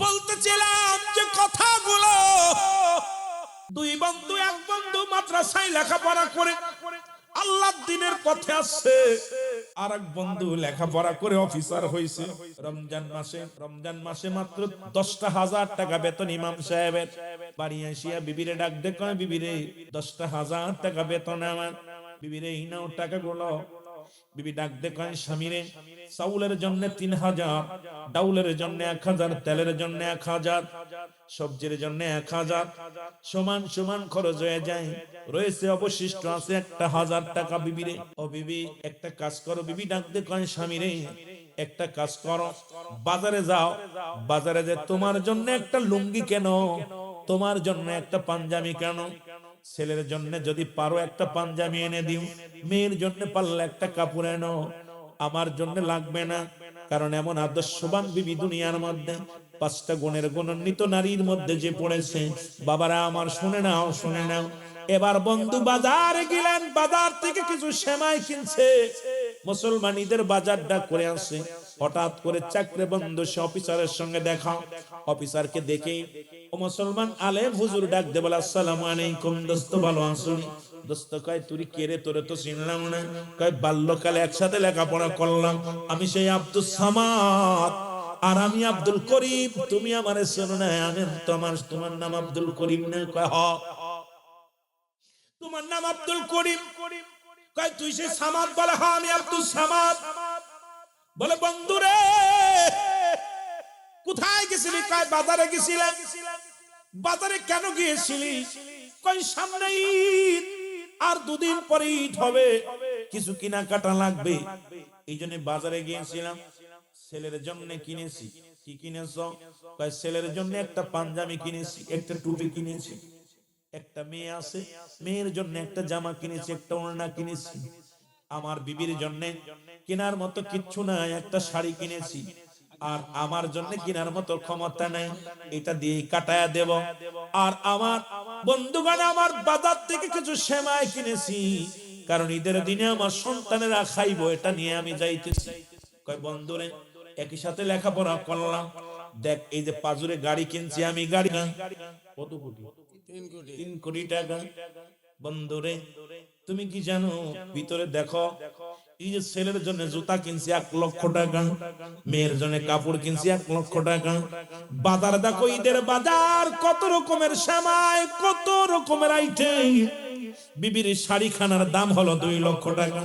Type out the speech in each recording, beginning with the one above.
বলতেছিলাম যে কথাগুলো দুই বন্ধু এক বন্ধু মাদ্রাসায় লেখাপড়া করে আল্লাহর দ্বীনের পথে আসছে, আর এক বন্ধু লেখাপড়া করে অফিসার হয়েছে। রমজান মাসে মাত্র 10,000 টাকা বেতন ইমাম সাহেবের। বাড়ি আসিয়া বিবিরে ডাক দে, কয় বিবিরে 10,000 টাকা বেতন আমার। বিবিরে এই নাও টাকাগুলো। বিবি ডাক দে, কয় স্বামীরে চাউলের জন্য 3,000, ডাউলের জন্য 1,000, তেলের জন্য 1,000, সবজির জন্য 1,000, সমান সমান খরচ হয়ে যায়। রয়েছে অবশিষ্ট আছে 1,000 টাকা। বিবিরে, ও বিবি একটা কাজ করো। বিবি ডাক দে, কয় স্বামীরে একটা কাজ করো, বাজারে যাও, বাজারে যে তোমার জন্য একটা লুঙ্গি কেন, তোমার জন্য একটা পাঞ্জাবি কেন। ছেলের জন্য যদি পারো একটা পাঞ্জাবি এনে দিও, মেয়ের জন্য পারলে একটা কাপড় এনো, আমার জন্য লাগবে না। কারণ এমন আদর্শবান বিবি দুনিয়ার মধ্যে 5টা গুণের গুণান্বিত নারীর মধ্যে যে পড়েছে। বাবারা আমার শুনে নাও, শুনে নাও। এবার বন্ধু বাজারে গেলেন, বাজার থেকে কিছু সেমাই কিনছে। মুসলমান ঈদের বাজারটা করে আসে। হঠাৎ করে চাকরি বন্ধ, সে অফিসারের সঙ্গে দেখা। অফিসারকে দেখে ও মুসলমান আলেম হুজুর ডাক দে, বলে আসসালামু আলাইকুম দোস্ত, ভালো আছো? দোস্ত কয় তুই কে রে, তোরে তো চিনলাম না। কয় বাল্যকালে একসাথে লেখাপড়া করলাম, আমি সেই আব্দুল সামাদ, আর আমি আব্দুল করিম। তুমি আমারে চেনো না? আমি তোমার নাম আব্দুল করিম না? কয় হ, তোমার নাম আব্দুল করিম। কয় তুই সেই সামাদ? বলে হ্যাঁ আমি আব্দুল সামাদ। বলে বন্ধুরে কোথায় গেছিলি? কয় বাজারে গেছিলাম। বাজারে কেন গিয়েছিলি? কয় সামনে ঈদ, আর 2 দিন পরে ঈদ হবে, কিছু কেনাকাটা লাগবে, এই জন্য বাজারে গিয়েছিলাম। ছেলের জন্য কিনেছি। কি কিনেছ? কয় ছেলের জন্য একটা পাঞ্জাবি কিনেছি, একটা টুপি কিনেছি। একটা মেয়ে আছে, মেয়ের জন্য একটা জামা কিনেছি, একটা ওড়না কিনেছি। আমার বিবির জন্য কেনার মতো কিচ্ছু নাই, একটা শাড়ি কিনেছি। আর আমার জন্য কেনার মতো ক্ষমতা নাই, এটা দিয়ে কাটায়া দেব। আর আমার বন্ধুগণ, আমার বাজার থেকে কিছু সেমাই কিনেছি, কারণ ঈদের দিনে আমার সন্তানেরা খাইবো, এটা নিয়ে আমি যাইতেছি। কয় বন্ধুরে একই সাথে লেখাপড়া করলাম, দেখ এই যে পাজুরে গাড়ি কিনছি আমি, গাড়ি কত কোটি? 3 কোটি টাকা। বন্ধুরে তুমি কি জানো, ভিতরে দেখো, এই যে ছেলের জন্য জুতা কিনছি 1,00,000 টাকা, মেয়ের জন্য কাপড় কিনছি 1,00,000 টাকা। বাজার দেখো, ঈদের বাজার, কত রকমের সামাই, কত রকমের আইটেম। বিবির শাড়ি খানার দাম হলো 2,00,000 টাকা।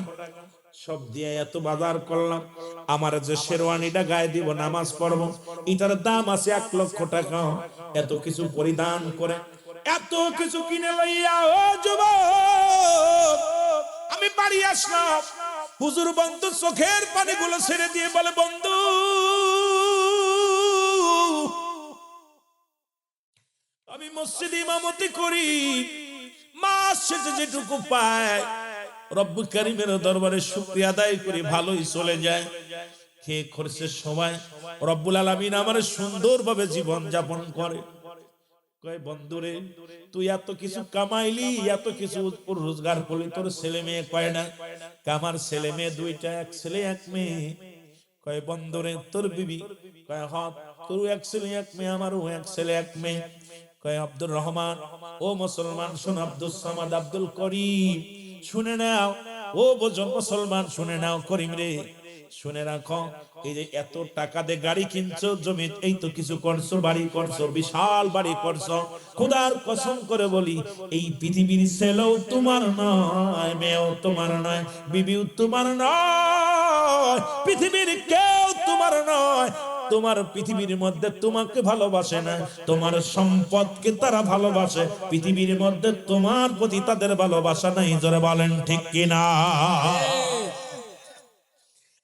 সব দিয়ে এত বাজার করলাম, আমার যে শেরওয়ানিটা গায়ে দিব নামাজ পড়বো, এটার দাম আছে 1,00,000 টাকা। এত কিছু পরিধান করে, এত কিছু কিনে লইয়া, ও যুবক, আমি বাড়ি আসলাম। হুজুর বন্ধু চোখের পানিগুলো ছেড়ে দিয়ে বলে, বন্ধু আমি মসজিদে ইমামতি করি, মাস শেষে যেটুকু পায় রব্বুল কারীমের দরবারে শুকরিয়া আদায় করি, ভালোই চলে যায়। খেয়ে খরচের সময় রব্বুল আলামিন আমার সুন্দরভাবে জীবন যাপন করে। কয় বন্ধুরে তুই এত কিছু কামাইলি, এত কিছু রোজগার করলি, তোর ছেলে মেয়ে কয় না? আমার ছেলে মেয়ে 2টা, এক ছেলে এক মেয়ে। কয় বন্ধুরে তোর বিবি? কয় হ্যাঁ, তোর এক ছেলে এক মেয়ে, আমারও এক ছেলে এক মেয়ে। কয় আব্দুর রহমান, ও মুসলমান শোন, আব্দুল সামাদ, আব্দুল করিম শুনে নাও। ও বোঝন মুসলমান শুনে নাও, করিম রে শুনে রাখো, এই যে এত টাকা দিয়ে গাড়ি কিনছো, জমি এই তো কিছু করছো, বাড়ি করছো, বিশাল বাড়ি করছো, খোদার কসম করে বলি এই পৃথিবীর ছেলেও তোমার নয়, মেয়েও তোমার নয়, বিবিও তোমার নয়, পৃথিবীর কেউ তোমার নয়। তোমার পৃথিবীর মধ্যে তোমাকে ভালোবাসে না, তোমার সম্পদকে তারা ভালোবাসে, পৃথিবীর মধ্যে তোমার প্রতি তাদের ভালোবাসা নাই। জোরে বলেন ঠিক কিনা?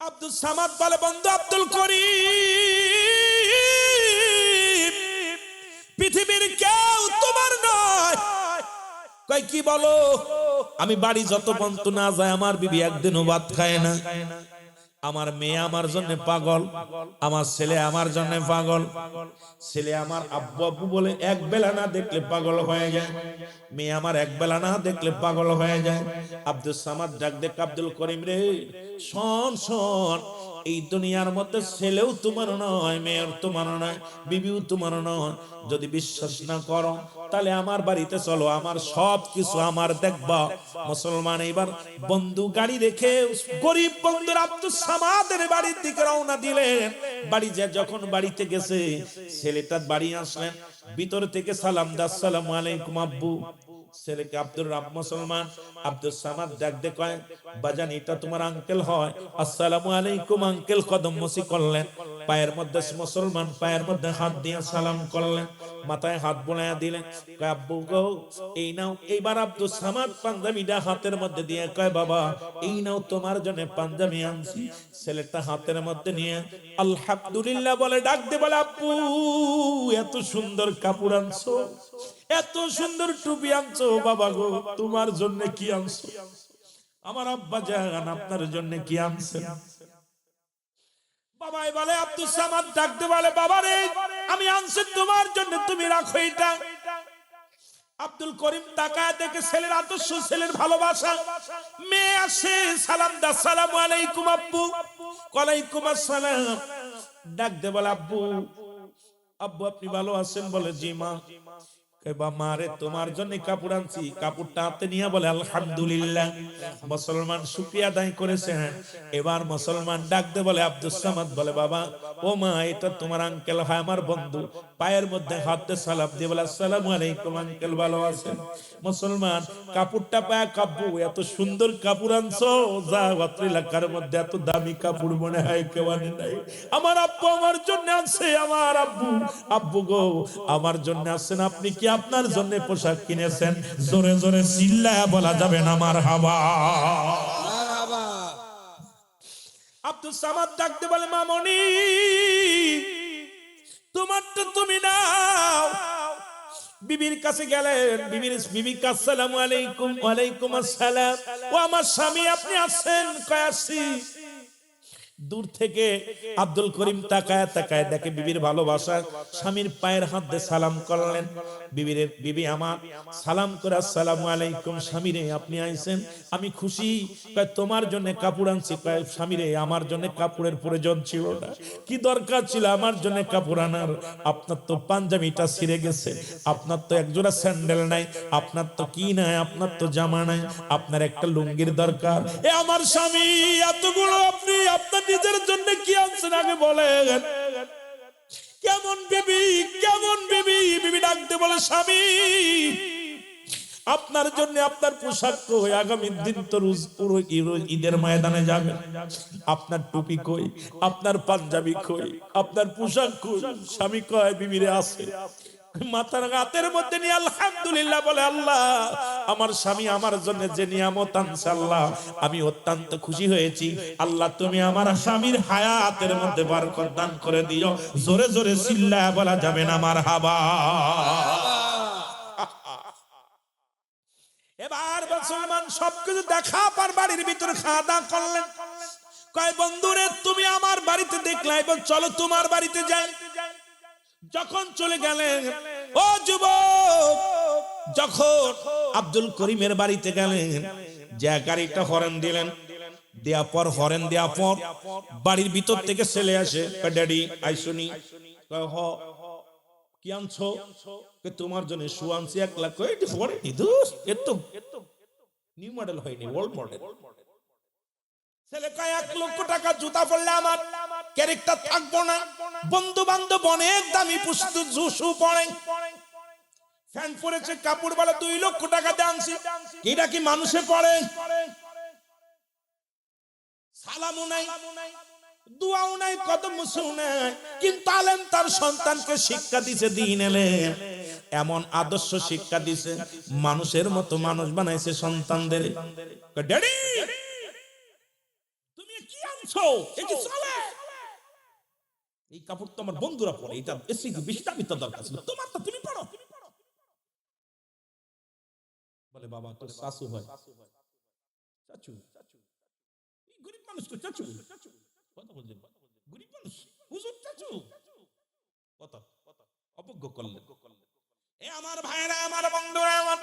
আব্দুল সামাদ বলে, বন্ধু আব্দুল করিম, পৃথিবীর কেউ তোমার নয়। কয় কি বলো? আমি বাড়ি যত পর্যন্ত না যায়, আমার বিবি একদিনও ভাত খায় না। আমার মেয়ে আমার জন্য পাগল, আমার ছেলে আমার জন্য পাগল। ছেলে আমার আব্বু আব্বু বলে এক বেলা না দেখলে পাগল হয়ে যায়, মেয়ে আমার এক বেলা না দেখলে পাগল হয়ে যায়। আব্দুল সামাদ ডাক দেখ, আব্দুল করিম রে শোন শোন, এই দুনিয়ার মধ্যে ছেলেও তোমার নয়, মেয়ের তোমার নয়, বিবিও তোমার নয়। যদি বিশ্বাস না করো তাহলে আমার বাড়িতে চলো, আমার সব কিছু আমার দেখবা। মুসলমান এবার বন্ধু গাড়ি রেখে গরিব বন্ধুর আব্দুস সামাদের বাড়ির দিকে রওনা দিলেন। বাড়ি যখন বাড়িতে গেছে, ছেলেটা বাড়ি আসলেন, ভিতর থেকে সালাম দা, আসসালামু আলাইকুম আব্বু। ছেলেকে আব্দুর রাব মুসলমান আব্দুস সামাদ ডাক দে কয়, বাজান এটা তোমার আঙ্কেল হয়। আসসালামু আলাইকুম আঙ্কেল, কদম মসি করলেন। পায়ের মধ্যে মুসলমান পায়ের মধ্যে হাত দিয়ে সালাম করলেন, মাথায় হাত বোলায়া দিলেন। কয় আব্বু গো এই নাও। এইবার আব্দুস সামাদ পাঞ্জাবিটা হাতের মধ্যে দিয়ে কয়, বাবা এই নাও তোমার জন্য পাঞ্জাবি আনছি। ছেলেটা হাতের মধ্যে নিয়ে আলহামদুলিল্লাহ বলে ডাক দে, বলে আব্বু এত সুন্দর কাপড় আনছো, এত সুন্দর টুপি আনছো, বাবা গো তোমার জন্য কি আনছো? আমার আব্বা জান আপনার জন্য কি আনছেন? বাবাই বলে আব্দুস সামাদ ডাকতে বলে, বাবা রে আমি আনছি তোমার জন্য, তুমি রাখো এটা। আব্দুল করিম তাকায় দেখে ছেলের আদর্শ, ছেলের ভালোবাসা। মেয়ে আসে, সালাম দা, আসসালামু আলাইকুম আব্বু। ওয়ালাইকুম আসসালাম। ডাকতে বলে আব্বু, আব্বু আপনি ভালো আছেন? বলে জি মা। মারে তোমার জন্য কাপড় আনছি। কাপড়টা হাতে নিয়ে বলে আলহামদুলিল্লাহ। মুসলমান শুকরিয়া আদায় করেছে। এবার মুসলমান ডাকতে বলে আব্দুস সামাদ বলে, বাবা ও মা এটা তোমার আঙ্কেল হয়, আমার বন্ধু। পায়ের মধ্যে হাত দিয়ে সালাম দিয়ে বলে আসসালামু আলাইকুম আঙ্কেল, ভালো আছেন? মুসলমান কাপড়টা পায়, কাব্বু এত সুন্দর কাপড় আনছো, যা অত্র এলাকার মধ্যে এত দামি কাপড় মনে হয় কেউ আনে নাই। আমার আব্বু আমার জন্য আছে, আমার আব্বু। আব্বু গো আমার জন্য আছেন, আপনি কি আপনার জন্য পোশাক কিনেছেন? জোরে জোরে চিল্লায়া বলা যাবে না মারহাবা। আব্দুস সামাদ ডাকতে বলে, মামনি তোমার তো তুমি নাও। বিবির কাছে গেলেন, বিবি আসসালামু আলাইকুম। ওয়ালাইকুম আসসালাম। ও আমার স্বামী আপনি আছেন? কয় আসছি। দূর থেকে আব্দুল করিম তাকায় তাকায় দেখে বিবির ভালোবাসা, স্বামীর পায়ের হাত দিয়ে সালাম করলেন। বিবি আমার সালাম করে আসসালামু আলাইকুম। স্বামীরে আপনি আইছেন, আমি খুশি। কয় তোমার জন্য কাপড় আনছি। কয় স্বামীরে আমার জন্য কাপড়ের প্রয়োজন ছিল না, কি দরকার ছিল আমার জন্য কাপড় আনার? আপনার তো পাঞ্জাবিটা ছিঁড়ে গেছে, আপনার তো একজোড়া স্যান্ডেল নাই, আপনার তো কি নাই, আপনার তো জামা নাই, আপনার একটা লুঙ্গির দরকার। এ আমার স্বামী এতগুলো আপনি আপনার নিজের জন্য কি আনছেন আগে বলেন? কেমন বিবি, কেমন বিবি? বিবি ডাকতে বলে, স্বামী আপনার জন্য আপনার পোশাক কই? আগামী দিন তো পুরো ঈদের ময়দানে যাবেন, আপনার টুপি কই, আপনার পাঞ্জাবি কই, আপনার পোশাক কই? স্বামী কয় বিবিরে আছে। মাথার হাতের মধ্যে নিয়ে আলহামদুলিল্লাহ বলে, আল্লাহ আমার স্বামী আমার জন্য যে নিয়ামত আনছে, আল্লাহ আমি অত্যন্ত খুশি হয়েছি। আল্লাহ তুমি আমার স্বামীর হায়াতের মধ্যে বরকত দান করে দিও। জোরে জোরে চিল্লায়া বলা যাবে না মারহাবা। এবার মুসলমান সবকিছু দেখা পর বাড়ির ভিতরে খাওয়া দাওয়া করলেন। কয় বন্ধুরে তুমি আমার বাড়িতে দেখলে, এবং চলো তোমার বাড়িতে যাই। যখন চলে গেলেন, ও যুবক, যখন আব্দুল করিমের বাড়িতে গেলেন, যে গাড়িটা হরেন দিলেন, দেওয়ার পর হরেন দেওয়ার পর বাড়ির ভিতর থেকে ছেলে আসে, ড্যাডি আইসুনি। হ কি আনছো? তোমার জন্য শু আনছি 1 লাখ। নিউ মডেল হয়নি, ওল্ড মডেল। ছেলে কয় 1 লক্ষ টাকা জুতা পড়লে আমার ক্যারেক্টার থাকবো না। বন্ধু বান্ধব অনেক দামি শু পড়ে, ফ্যান পরেছে, কাপড় বলে 2 লক্ষ টাকা দিয়ে আনছি। এটা কি মানুষে পড়ে? সালামও নাই, দুয়াও নাই, কত মুসু নাই, কিন্তু আলেম তার সন্তানকে শিক্ষা দিছে দিন এলে, এমন আদর্শ শিক্ষা দিছে, মানুষের মতো মানুষ বানাইছে সন্তানদের। ড্যাডি তুমি কি আনছো? এ কি চলে? এই কাপড় তো আমার বন্ধুরা পরে, এটা এসে বেশি দামি তো দরকার ছিল, তোমার তো তুমি পড়ো। বলে বাবা তোর শাশু হয়, চাচু, এই গরিব মানুষ তো চাচু কথা বলছেন, গরিব মানুষ হুজুর চাচু কথা অবজ্ঞ করলেন। এ আমার ভাইরা, আমার বন্ধুরা, আমার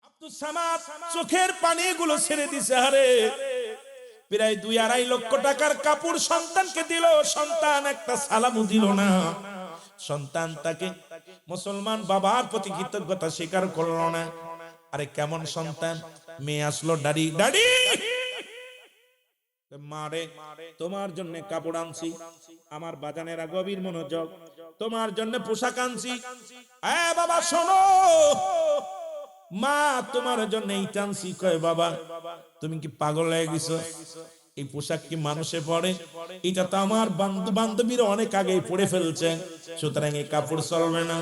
আব্দুস সামাদ চোখের পানিগুলো ছেড়ে দিছে। আরে প্রায় 2-2.5 লক্ষ টাকার কাপড় সন্তানকে দিল, সন্তান একটা সালামও দিল না। সন্তান তাকে মুসলমান বাবার প্রতি কৃতজ্ঞতা স্বীকার করলো না। আরে কেমন সন্তান? মেয়ে আসলো, ডাডি ডাডি, মারে তোমার জন্য কাপড় আনছি, আমার বাজানেরা গভীর মনোযোগ, তোমার জন্য পোশাক আনছি। বাবা শোনো, মা তোমার জন্য এইটা আনছি। কয় বাবা তুমি কি পাগল হয়ে গেছো? এই পোশাক কি মানুষে পরে? এটা তো আমার বন্ধু বান্ধবীরা অনেক আগেই পরে ফেলছে, সুতরাং এই কাপড় চলবে না।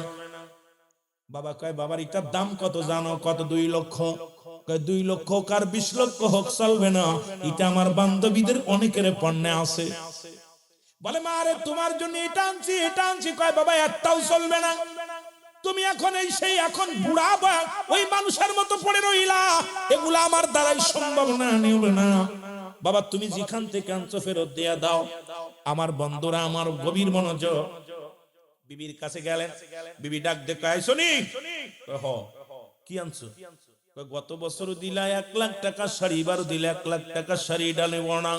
বাবা কয় বাবার এটার দাম কত জানো? কত? 2 লক্ষ। কয় 2 লক্ষ কার 20 লক্ষ হোক চলবে না, এটা আমার বান্ধবীদের অনেকের পণ্যে আছে। বলে মা রে তোমার জন্য এটা আনছি, এটা আনছি। কয় বাবা একটাও চলবে না, তুমি এখন এই সেই এখন বুড়া বা ওই মানুষের মতো পড়ে রইলা, এগুলা আমার দ্বারাই সম্ভব না, নিবে না। বাবা তুমি যেখান থেকে আনছো ফেরত দেয়া দাও। আমার বন্ধুরা আমার গভীর মনোযোগ, বিবির কাছে গেলেন, বিবি ডাক দেখে আইসনি, কি আনছো? গত বছর দিলা 1 লাখ টাকা শাড়ি, এবার দিলা 1 লাখ টাকা শাড়ি, ডালে বনা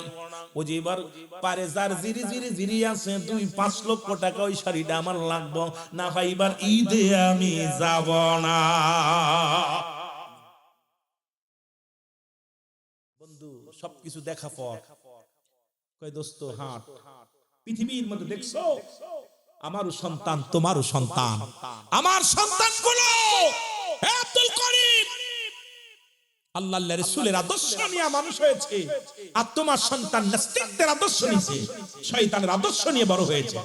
ও যে এবার পারে যার জিরি জিরি জিরি আছে 2-5 লক্ষ টাকা ওই শাড়িটা আমার লাগবো না ভাই, এবার ঈদে আমি যাব না। বন্ধু সবকিছু দেখা পর কয় দোস্ত হাট পৃথিবীর মধ্যে দেখছো আমারও সন্তান তোমারও সন্তান, আমার সন্তানগুলো আব্দুল করিম আল্লাহর রাসূলের আদর্শ নিয়ে মানুষ হয়েছে, আর তোমার সন্তান নাস্তিকদের আদর্শ নিয়েছে, শয়তানের আদর্শ নিয়ে বড় হয়েছে।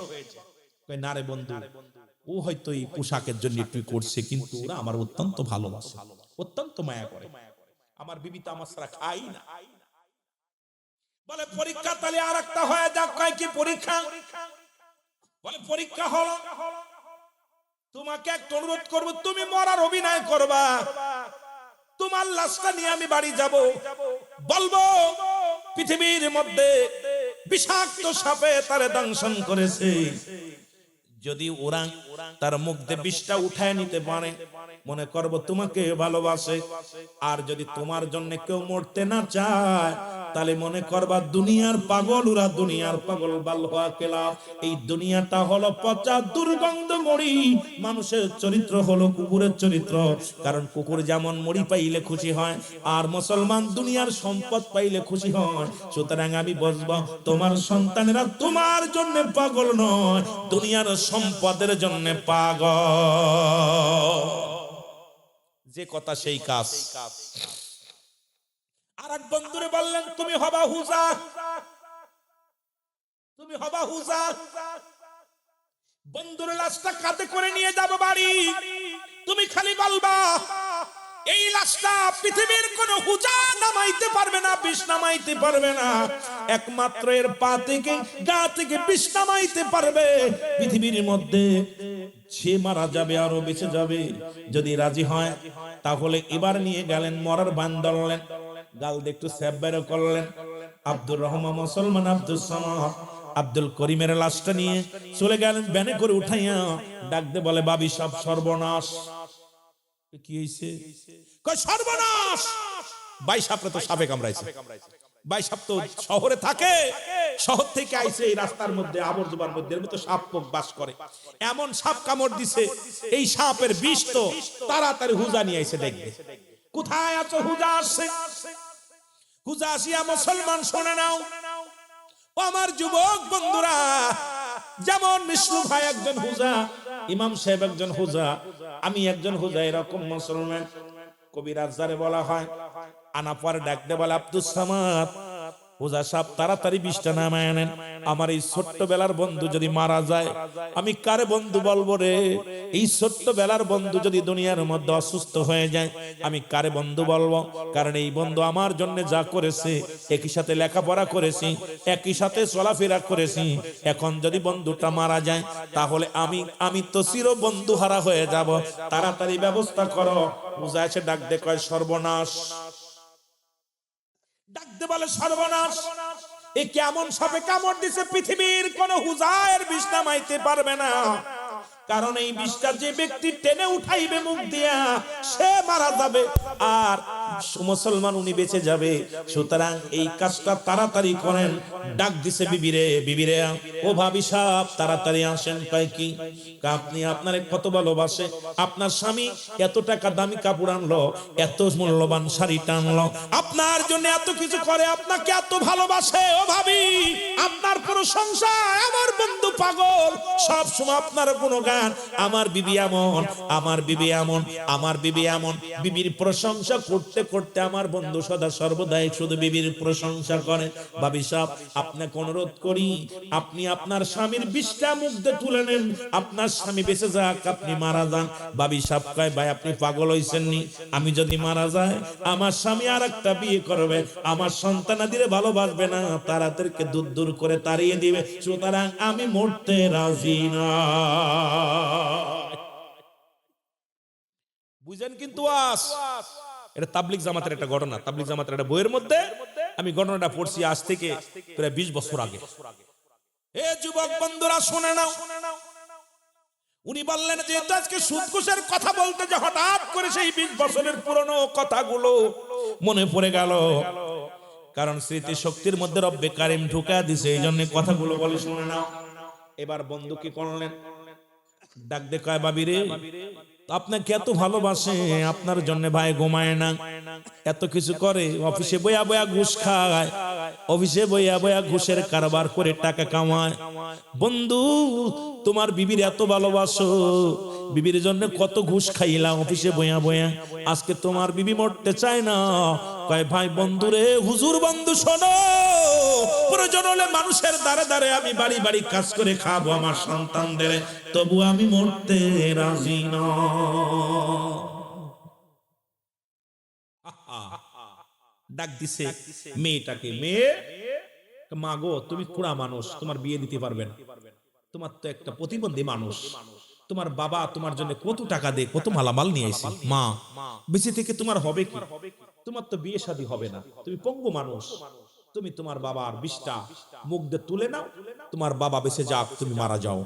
কয় না রে বন্ধু, ও হয়তো এই পোশাকের জন্য একটু করছে, কিন্তু ওরা আমার অত্যন্ত ভালোবাসে, অত্যন্ত মায়া করে। আমার বিবি তো আমার ছাড়া খাই না। বলে পরীক্ষা তাহলে আর একটা হয়ে যাক। কয় কি পরীক্ষা? বলে পরীক্ষা হলো, তোমাকে একটা অনুরোধ করবো, তুমি মরার অভিনয় করবা, তোমার লাশটা নিয়ে আমি বাড়ি যাব, বলবো পৃথিবীর মধ্যে বিষাক্ত সাপে তারে দংশন করেছে, যদি ওরা তার মুখ দিয়ে বিষটা উঠায় নিতে পারে মনে করব তোমাকে ভালোবাসে, আর যদি তোমার জন্য কেউ মরতে না চায় তাহলে মনে করবা দুনিয়ার পাগল, ওরা দুনিয়ার পাগল। বালহা কেলা, এই দুনিয়াটা হলো পচা দুর্গন্ধ মরি, মানুষের চরিত্র হলো কুকুরের চরিত্র, কারণ কুকুর যেমন মরি পাইলে খুশি হয়, আর মুসলমান দুনিয়ার সম্পদ পাইলে খুশি হয়। সুতরাং আমি বলবো তোমার সন্তানেরা তোমার জন্য পাগল নয়, দুনিয়ার সম্পদের জন্য পাগল। যে কথা সেই কাজ। আর এক বন্ধুরে বললেন তুমি হবা হুজা, তুমি হবা হুজা, বন্ধুর লাশটা কাঁধে করে নিয়ে যাব বাড়ি, তুমি খালি বলবা এই লাশটা পৃথিবীর কোন হুজা নামাইতে পারবে না, বিষ নামাইতে পারবে না, একমাত্র এর পা থেকে গা থেকে বিষ নামাইতে পারবে পৃথিবীর মধ্যে, সে মারা যাবে আরো বেঁচে যাবে। যদি রাজি হয় তাহলে এবার নিয়ে গেলেন, মরার বান ধরলেন, গাল দিয়ে একটু স্যাপ বের করলেন। আব্দুর রহমান মুসলমান আব্দুল সামাদ আব্দুল করিমের লাশটা নিয়ে চলে গেলেন, ব্যানে করে উঠাইয়া ডাক দিয়ে বলে বাবি সব সর্বনাশ। কি হইছে? কই সর্বনাশ, ভাই সাপরে তো সাপে কামড়াইছে, ভাই সাপ তো শহরে থাকে, শহর থেকে আইছে এই রাস্তার মধ্যে আবর্জনার মধ্যে, এর মধ্যে সাপ পোক বাস করে, এমন সাপ কামড় দিছে, এই সাপের বিষ তো তাড়াতাড়ি হুজা নিয়ে আইছে। দেখবে কোথায় আছো? হুজা আসছে। হুজা আসিয়া মুসলমান শুনে নাও, আমার যুবক বন্ধুরা, যেমন মিশরু ভাই একজন হুজা, ইমাম সাহেব একজন হুজা, আমি একজন হুজা, এরকম মুসলমান কবিরাজ যারে বলা হয়, আনা পরে ডাক দে বলে আব্দুস সামাদ, হুজা সাহেব তাড়াতাড়ি বিষটা নামায় আনেন, আমার এই ছোট্ট বেলার বন্ধু যদি মারা যায় আমি কারে বন্ধু বলবো রে, এই ছোট্ট বেলার বন্ধু যদি দুনিয়ার মধ্যে অসুস্থ হয়ে যায় আমি কারে বন্ধু বলবো, কারণ এই বন্ধু আমার জন্য যা করেছে, একই সাথে লেখাপড়া করেছি, একই সাথে চলাফেরা করেছি, এখন যদি বন্ধুটা মারা যায় তাহলে আমি তো চির বন্ধু হারা হয়ে যাব, তাড়াতাড়ি ব্যবস্থা করো। হুজা এসে ডাক দে কয় সর্বনাশ, ডাকতে বলে সর্বনাশ, এ কেমন সাপে কামড় দিছে, পৃথিবীর কোন হুজায়ের বিষ নামাইতে পারবে না, কারণ এই বিষটা যে ব্যক্তি টেনে উঠাইবে মুখ দিয়া সে মারা যাবে, আর মুসলমান উনি বেঁচে যাবে। সুতরাং এই কাজটা তাড়াতাড়ি করেন। ডাক দিছে বিবিরে, বিবিরে ও ভাবি সাহেব তাড়াতাড়ি আসেন। কয় কি? আপনি আপনারে কত ভালোবাসে, আপনার স্বামী এত টাকা দামি কাপড় আনলো, এত মূল্যবান শাড়ি টানলো, আপনার জন্য এত কিছু করে, আপনাকে এত ভালোবাসে। ও ভাবি, আপনার প্রশংসা, আমার বন্ধু পাগল, সব সময় আপনার গুণগান। আমার বিবি এমন, আমার বিবি এমন, আমার বিবি এমন। বিবির প্রশংসা করতে করতে আমার বন্ধু সদা সর্বদাই শুধু বিবির প্রশংসা করে। ভাবি সাহেব আপনাকে অনুরোধ করি, আপনি আপনার স্বামীর বিষটা মুখ দিয়ে তুলে নেন, আপনার স্বামী বেঁচে যাক, আপনি মারা যান। ভাবি সাহেব কয় ভাই আপনি পাগল হইছেন নি? আমি যদি মারা যাই আমার স্বামী আর একটা বিয়ে করবে, আমার সন্তানাদিরে ভালোবাসবে না, তাদেরকে দূর দূর করে তাড়িয়ে দিবে। সুতরাং আমি মরতে রাজি না। বুঝেন? কিন্তু এটা তাবলিগ জামাতের একটা ঘটনা, তাবলিগ জামাতের একটা বইয়ের মধ্যে আমি ঘটনাটা পড়ছি আজ থেকে প্রায় 20 বছর আগে। এ যুবক বন্ধুরা শুনে নাও, উনি বললেন যে আজকে সুদ ঘুষের কথা বলতে যে হঠাৎ করে সেই 20 বছরের পুরনো কথাগুলো মনে পড়ে গেল। কারণ স্মৃতি শক্তির মধ্যে রব্বে কারিম ঢুকা দিছে, এই জন্য কথাগুলো বলে শুনে নাও। এবার বন্ধু কি করলেন? ডাক দে কয় ভাবি রে, আপনাকে এত ভালোবাসে, আপনার জন্য ভাই ঘুমায় না, এত কিছু করে, অফিসে বইয়া বইয়া ঘুষ খায়, অফিসে বইয়া বইয়া ঘুষের কারবার করে টাকা কামায়। বন্ধু তোমার বিবির এত ভালোবাসো, বিবির জন্য কত ঘুষ খাইলাম অফিসে বইয়া বইয়া, আজকে তোমার বিবি মরতে চায় না। কয় ভাই বন্ধু রে, হুজুর বন্ধু শোনো, প্রয়োজন হলে মানুষের দ্বারে দ্বারে আমি বাড়ি বাড়ি কাজ করে খাবো আমার সন্তানদের, তবু আমি মরতে রাজি না। ডাক দিছে মেয়েটাকে, মেয়ে মা গো তুমি পুরা মানুষ, তোমার বিয়ে দিতে পারবে না, তোমার তো একটা প্রতিবন্ধী মানুষ, তোমার বাবা তোমার জন্য কত টাকা দেয়, কত মালামাল নিয়ে আসি, মা বেঁচে থেকে তোমার হবে কি? তোমার তো বিয়ে শাদী হবে না, তুমি পঙ্গু মানুষ, তুমি তোমার বাবার বিষটা মুখ দিয়ে তুলে নাও, তোমার বাবা বেঁচে যাক, তুমি মারা যাও।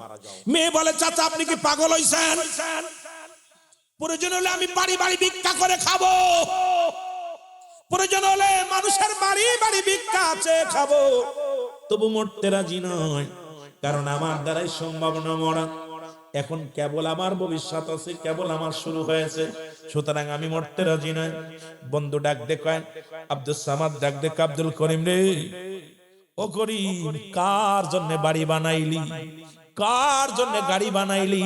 মেয়ে বলে চাচা আপনি কি পাগল হইছেন? প্রয়োজন হলে আমি বাড়ি বাড়ি ভিক্ষা করে খাবো, প্রয়োজন হলে মানুষের বাড়ি বাড়ি ভিক্ষা আছে খাবো, তবু মরতে রাজি নয়, কারণ আমার দ্বারাই সম্ভব না মরা। এখন কেবল আমার ভবিষ্যৎ আছে, কেবল আমার শুরু হয়েছে, সুতরাং আমি মরতে রাজি নয়। বন্ধু ডাক দে কয় আব্দুল সামাদ, ডাক দে আব্দুল করিম রে, ও করিম কার জন্য বাড়ি বানাইলি, কার জন্য গাড়ি বানাইলি,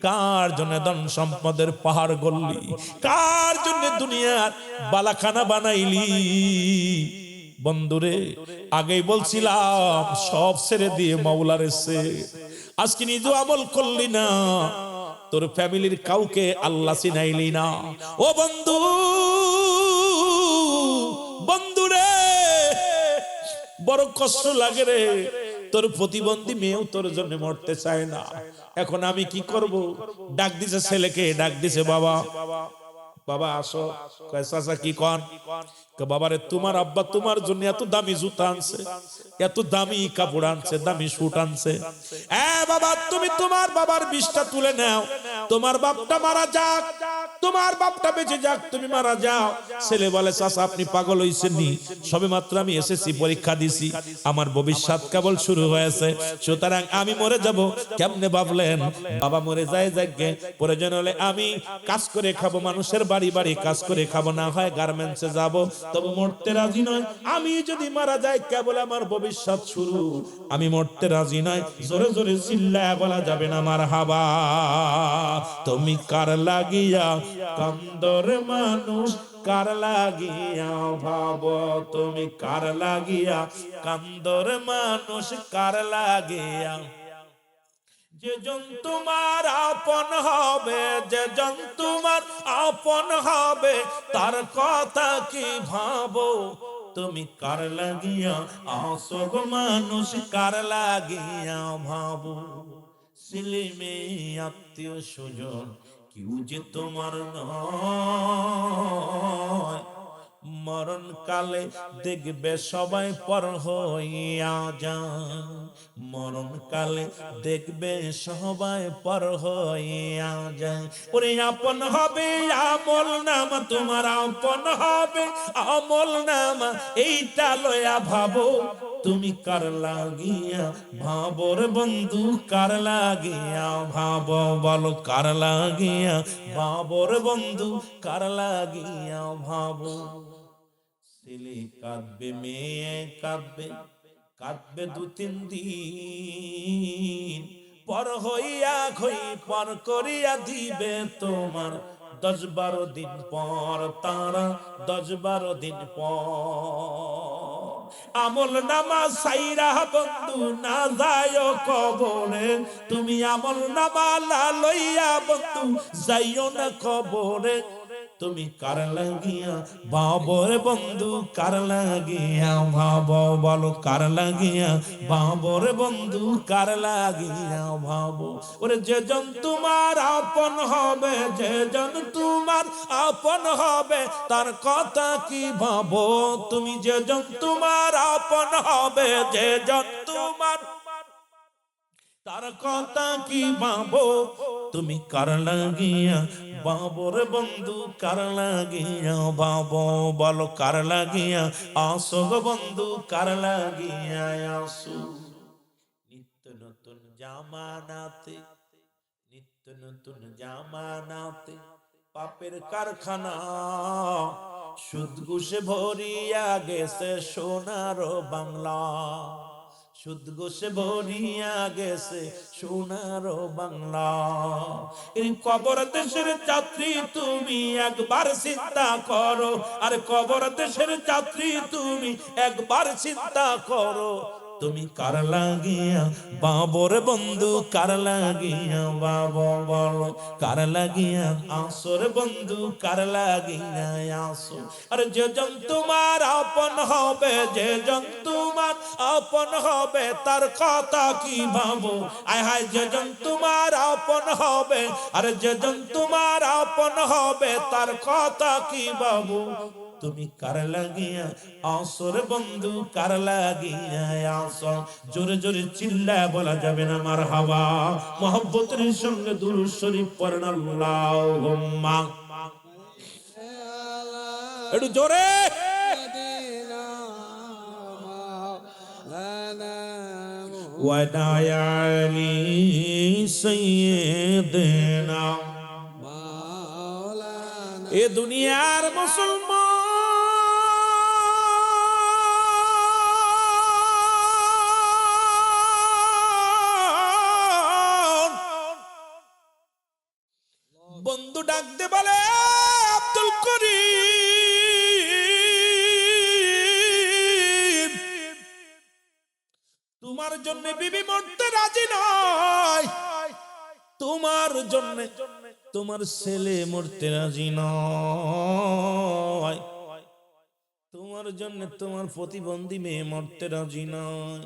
কার জন্য ধন সম্পদের পাহাড় গড়লি, কার জন্য দুনিয়ার বালাখানা বানাইলি? বন্ধুরে আগেই বলছিলাম সব ছেড়ে দিয়ে মাওলার এসে, আজকে নিজে আমল করলি না, তোর ফ্যামিলির কাউকে আল্লাহ চিনাইলি না। ও বন্ধু, বন্ধুরে বড় কষ্ট লাগে রে, তোর প্রতিবন্ধী মেয়েও তোর জন্য মরতে চায় না। এখন আমি কি করব? ডাক দিছে ছেলেকে, ডাক দিছে বাবা, বাবা আসো। চাচা কি কন? বাবারে তোমার আব্বা তোমার জন্য এত দামি জুতা আনছে, এত দামি কাপড় আনছে, দামি স্যুট আনছে, বাবা তুমি তোমার বাবার বিষটা তুলে নাও, তোমার বাপটা মারা যাক, তোমার বাপটা বেঁচে যাক, তুমি মারা যাও। ছেলে বলে চাচা আপনি পাগল হইছেন নি, সবে মাত্র আমি এসএসসি পরীক্ষা দিছি, আমার ভবিষ্যৎ কেবল শুরু হয়েছে, সুতরাং আমি মরে যাব। কেমনে ভাবলেন? বাবা মরে যায় যাকে, প্রয়োজন হলে আমি কাজ করে খাবো, মানুষের বাড়ি বাড়ি কাজ করে খাবো, না হয় গার্মেন্টসে যাব, তবে মরতে রাজি নয়। আমি যদি মারা যাই কেবল আমার ভবিষ্যৎ শুরু, আমি মরতে রাজি নয়। জোরে জোরে চিল্লায়া বলা যাবে না মারহাবা। তুমি কার লাগিয়া কান্দর মানুষ, কার লাগিয়া ভাবো, তুমি কার লাগিয়া কান্দর মানুষ, কার লাগিয়া? যে জন তোমার আপন হবে, যে জন তোমার আপন হবে, তার কথা কি ভাবো, তুমি কার লাগিয়া আসব মানুষ, কার লাগিয়া ভাবো? ছেলে মেয়ে আত্মীয় স্বজন কেউ যে তোমার নয়, মরণ কালে দেখবে সবাই পর হইয়া যায়, মরণ কালে দেখবে সবাই পর হইয়া যায়। ওরে আপন হবে আমল নামা, তোমার আপন হবে আমল নামা, এইটা লয়া ভাবো তুমি কার লাগিয়া ভাবর বন্ধু, কার লাগিয়া ভাবো, বলো কার লাগিয়া ভাবর বন্ধু, কার লাগিয়া ভাবো। ছেলে কাঁদবে, মেয়ে কাঁদবে, কাঁদবে 2-3 দিন, পর হইয়া খই পর করিয়া দিবে তোমার 10-12 দিন পর, তারা 10-12 দিন পর। আমল নামা সাইরা বন্ধু না যায় কবরে, তুমি আমল নামা লইয়া বন্ধু যাইও না কবরে। তুমি কার লাগিয়া বাবর বন্ধু, কার লাগিয়া ভাবো, বলো কার লাগিয়া বাবর বন্ধু, কার লাগিয়া ভাবো। ওরে যেজন তোমার আপন হবে, যেজন তোমার আপন হবে, তার কথা কি ভাবো তুমি, যেজন তোমার আপন হবে, যেজন তোমার তার কথা কি ভাবো তুমি, কার লাগিয়া বাবর বন্ধু, কার লাগিয়া ভাবো, বলো কার লাগিয়া আসো গো বন্ধু, কার লাগিয়া আসো। নিত্য নতুন জামানাতে, নিত্য নতুন জামানাতে পাপের কারখানা, সুদ ঘুষে ভরিয়া গেছে সোনার বাংলা, সুদ ঘুষে ভরিয়া গেছে সোনার বাংলা। এই কবর দেশের যাত্রী তুমি একবার চিন্তা করো, আর কবর দেশের যাত্রী তুমি একবার চিন্তা করো, তুমি কার লাগিয়া বাবর বন্ধু, কার লাগিয়া বাবা, বলো কার লাগিয়া আসর বন্ধু, কার লাগিয়া আসো। আর যেজন তোমার আপন হবে, যেজন তোমার আপন হবে, তার কথা কি ভাবো, আয় হায় যেজন তোমার আপন হবে, আর যেজন তোমার আপন হবে, তার কথা কি ভাবো তুমি, কার লাগিয়া আসর বন্ধু, কার লাগিয়া আসো। জোরে জোরে চিল্লায় বলা যাবে না মারহাবা, মুহাব্বতের সঙ্গে দুরূদ শরীফ পড়েন আল্লাহুম্মা, একটু জোরে। ওয়াদায়ালি সাইয়্যিদিনা, এ দুনিয়ার মুসলমান বন্ধু ডাকতে বলে আব্দুল করিম, তোমার জন্য বিবি মরতে রাজি নয়, তোমার জন্য তোমার ছেলে মরতে রাজি নয়, তোমার জন্য তোমার প্রতিবন্ধী মেয়ে মরতে রাজি নয়।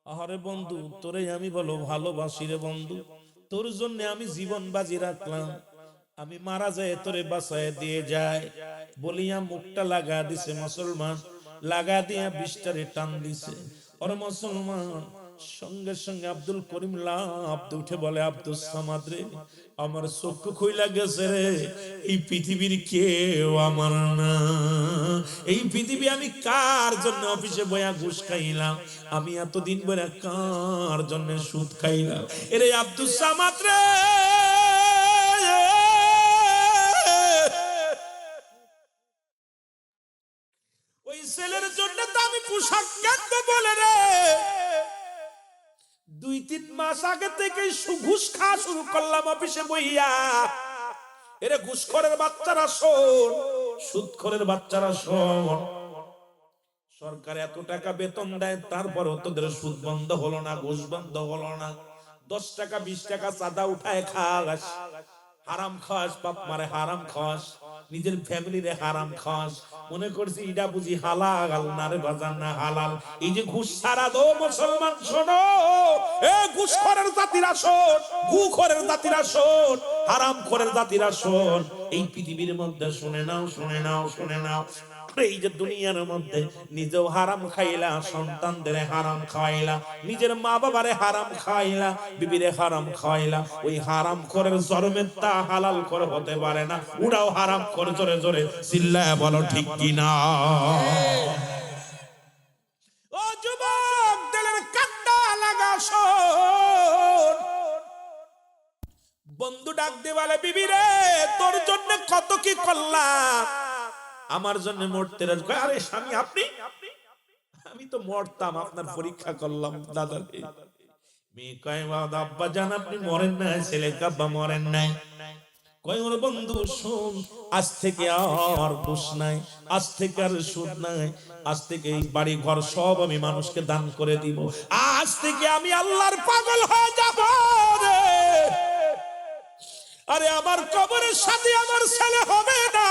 আরে বন্ধু, তোরে আমি বলো ভালোবাসি রে বন্ধু, তোর জন্য আমি জীবন বাজি রাখলাম, আমি মারা যায় তোরে বাঁচায় দিয়ে যায় বলিয়া মুখটা লাগা দিছে মুসলমান, লাগা দিয়া বিষ্টারে টান দিছে। ওর মুসলমান সঙ্গে সঙ্গে আব্দুল করিম লাফ উঠে বলে, আব্দুল সামাদ রে, আমার চক্ষু খুইলা গেছে রে, এই পৃথিবীর কেউ আমার না, এই পৃথিবী আমি কার জন্য অফিসে বয়া ঘুষ খাইলাম, আমি এতদিন বয়া কার জন্য সুদ খাইলাম, এরে আব্দুল সামাদ রে, ওই ছেলের জন্য তো আমি পোশাক কিনবো বলে রে 2-3 মাস আগে থেকে ঘুষ খাওয়া শুরু করলাম অফিসে বইয়া। এরে ঘুষখোরের বাচ্চারা শোন, সুদখোরের বাচ্চারা শোন, সরকার এত টাকা বেতন দেয়, তারপরও তোদের সুদ বন্ধ হলো না, ঘুষ বন্ধ হলো না। 10 টাকা 20 টাকা চাঁদা উঠায় খাস, হারাম খাস, বাপ মারে হারাম খাস, নিজের ফ্যামিলিরে হারাম খাস, মনে করছি এটা বুঝি হালাল না রে বাজার, না হালাল। এই যে ঘুষ ছাড়া দো মুসলমান শোনো, এ ঘুষখোরের জাতিরা শোন, ঘুষখোরের জাতিরা শোন, হারামখোরের জাতিরা শোন, এই পৃথিবীর মধ্যে শুনে নাও, শুনে নাও, শুনে নাও, এই যে দুনিয়ার মধ্যে নিজেও হারাম খাইলা, সন্তানদের হারাম খাওয়াইলা, নিজের মা বাবারে হারাম খাওয়াইলা, বিবিরে হারাম খাওয়াইলা, ওই হারাম খোরের জন্মের তা হালাল করে হতে পারে না। ওরাও হারাম করে, জোরে জোরে চিল্লায় বলো ঠিক কিনা। ও যুবক, দিলের কান্না লাগা শোন। বন্ধু ডাক দে বলে, বিবি রে তোর জন্য কত কি করলাম, আমার জন্য মরতে রাজি। আরে স্বামী আপনি, আমি তো মরতাম, আপনার পরীক্ষা করলাম দাদা। মেয়ে কয় আব্বা জান আপনি মরেন নাই, ছেলে কাব্বা মরেন নাই। কয় ওর বন্ধু শোন, আজ থেকে আর দোষ নাই, আজ থেকে আর সুদ নাই, আজ থেকে এই বাড়ি ঘর সব আমি মানুষকে দান করে দিব, আজ থেকে আমি আল্লাহর পাগল হয়ে যাব রে। আরে আমার কবরের সাথে আমার ছেলে হবে না,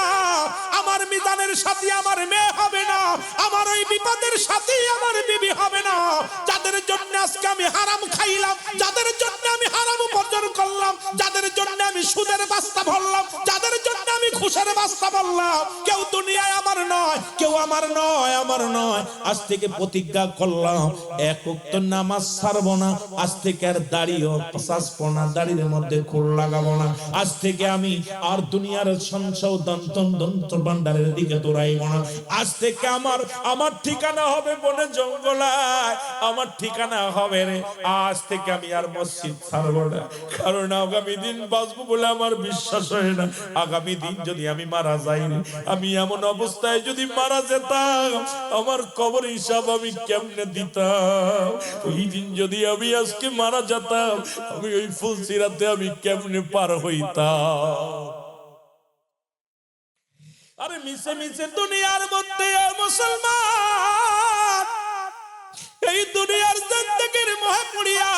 আমার মিজানের সাথে আমার মেয়ে হবে না, আমার ওই বিপদের সাথে আমার বিবি হবে না। যাদের জন্য আজকে আমি হারাম খাইলাম, যাদের জন্য আমি হারাম উপার্জন করলাম, যাদের জন্য আমি সুদের বাস্তা ভরলাম, যাদের জন্য আমি ঘুষের বাস্তা ভরলাম, কেউ দুনিয়ায় আমার নয়, কেউ আমার নয়, আমার নয়। আজ থেকে প্রতিজ্ঞা করলাম এক ওয়াক্ত নামাজ ছাড়বো না, আজ থেকে আর দাড়িও চাষবো না, দাড়ির মধ্যে খুর লাগাবো না, আজ থেকে আমি আর দুনিয়ার সংশোধন ভান্ডারের দিকে দৌড়াইব না। আজ থেকে আমার ঠিকানা হবে বনে জঙ্গলায়, আমার ঠিকানা হবে রে। আজ থেকে আমি আর মসজিদ ছাড়বো না, কারণ আগামী দিন বাঁচবো বলে আমার বিশ্বাস হয় না। আগামী দিন যদি আমি মারা যাই, আমি এমন অবস্থায় যদি মারা যেতাম, আমার কবর হিসাব আমি কেমনে দিতাম? ওই দিন যদি আমি আজকে মারা যেতাম, আমি ওই ফুলসিরাতে আমি কেমনে পার হইতাম? আরে মিশে মিশে দুনিয়ার মধ্যে মুসলমান, এই দুনিয়ার জিন্দেগির মোহে পড়িয়া,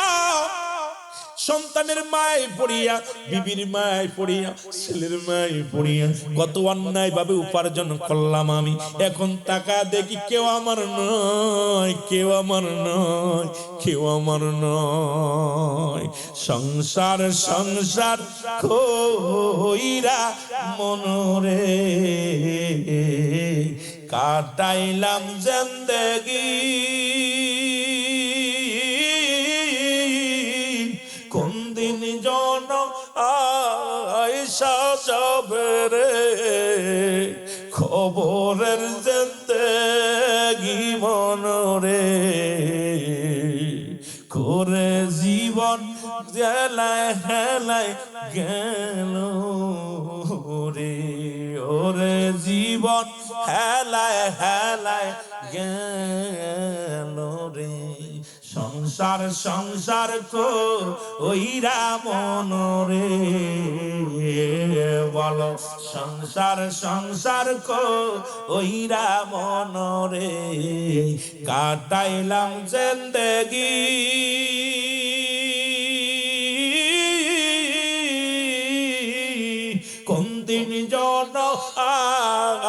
সন্তানের মায় পড়িয়া, বিবির মায় পড়িয়া, ছেলের মায় পড়িয়া কত অন্যায় ভাবে উপার্জন করলাম আমি। এখন টাকা দেখি কেউ আমার নয়, কেউ আমার নয়, কেউ আমার নয়। সংসার সংসার কইরা মনরে কাটাইলাম জিন্দেগি, কোন দিন জন আয়সা যাবে রে, খবরের জিন্দেগি মনরে করে জীবন জেলায় হেলায় গেল রে, ওরে জীবন হেলায় হেলায় গেল রে। সংসার সংসার কইরা মনরে বলো, সংসার সংসার কইরা মনরে কাটাইলাম জিন্দেগি, কোন দিন জন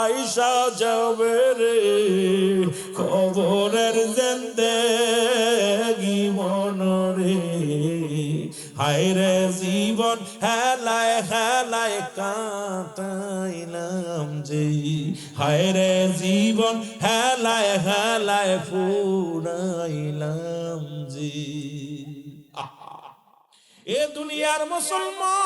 আইসা যাবে রে, খবরের জিন্দেগি মনরে। হায় রে জীবন হেলায় হেলায় কাটাইলাম যে, হায় রে জীবন হেলায় হেলায় ফুরাইলাম যে। এ দুনিয়ার মুসলমান,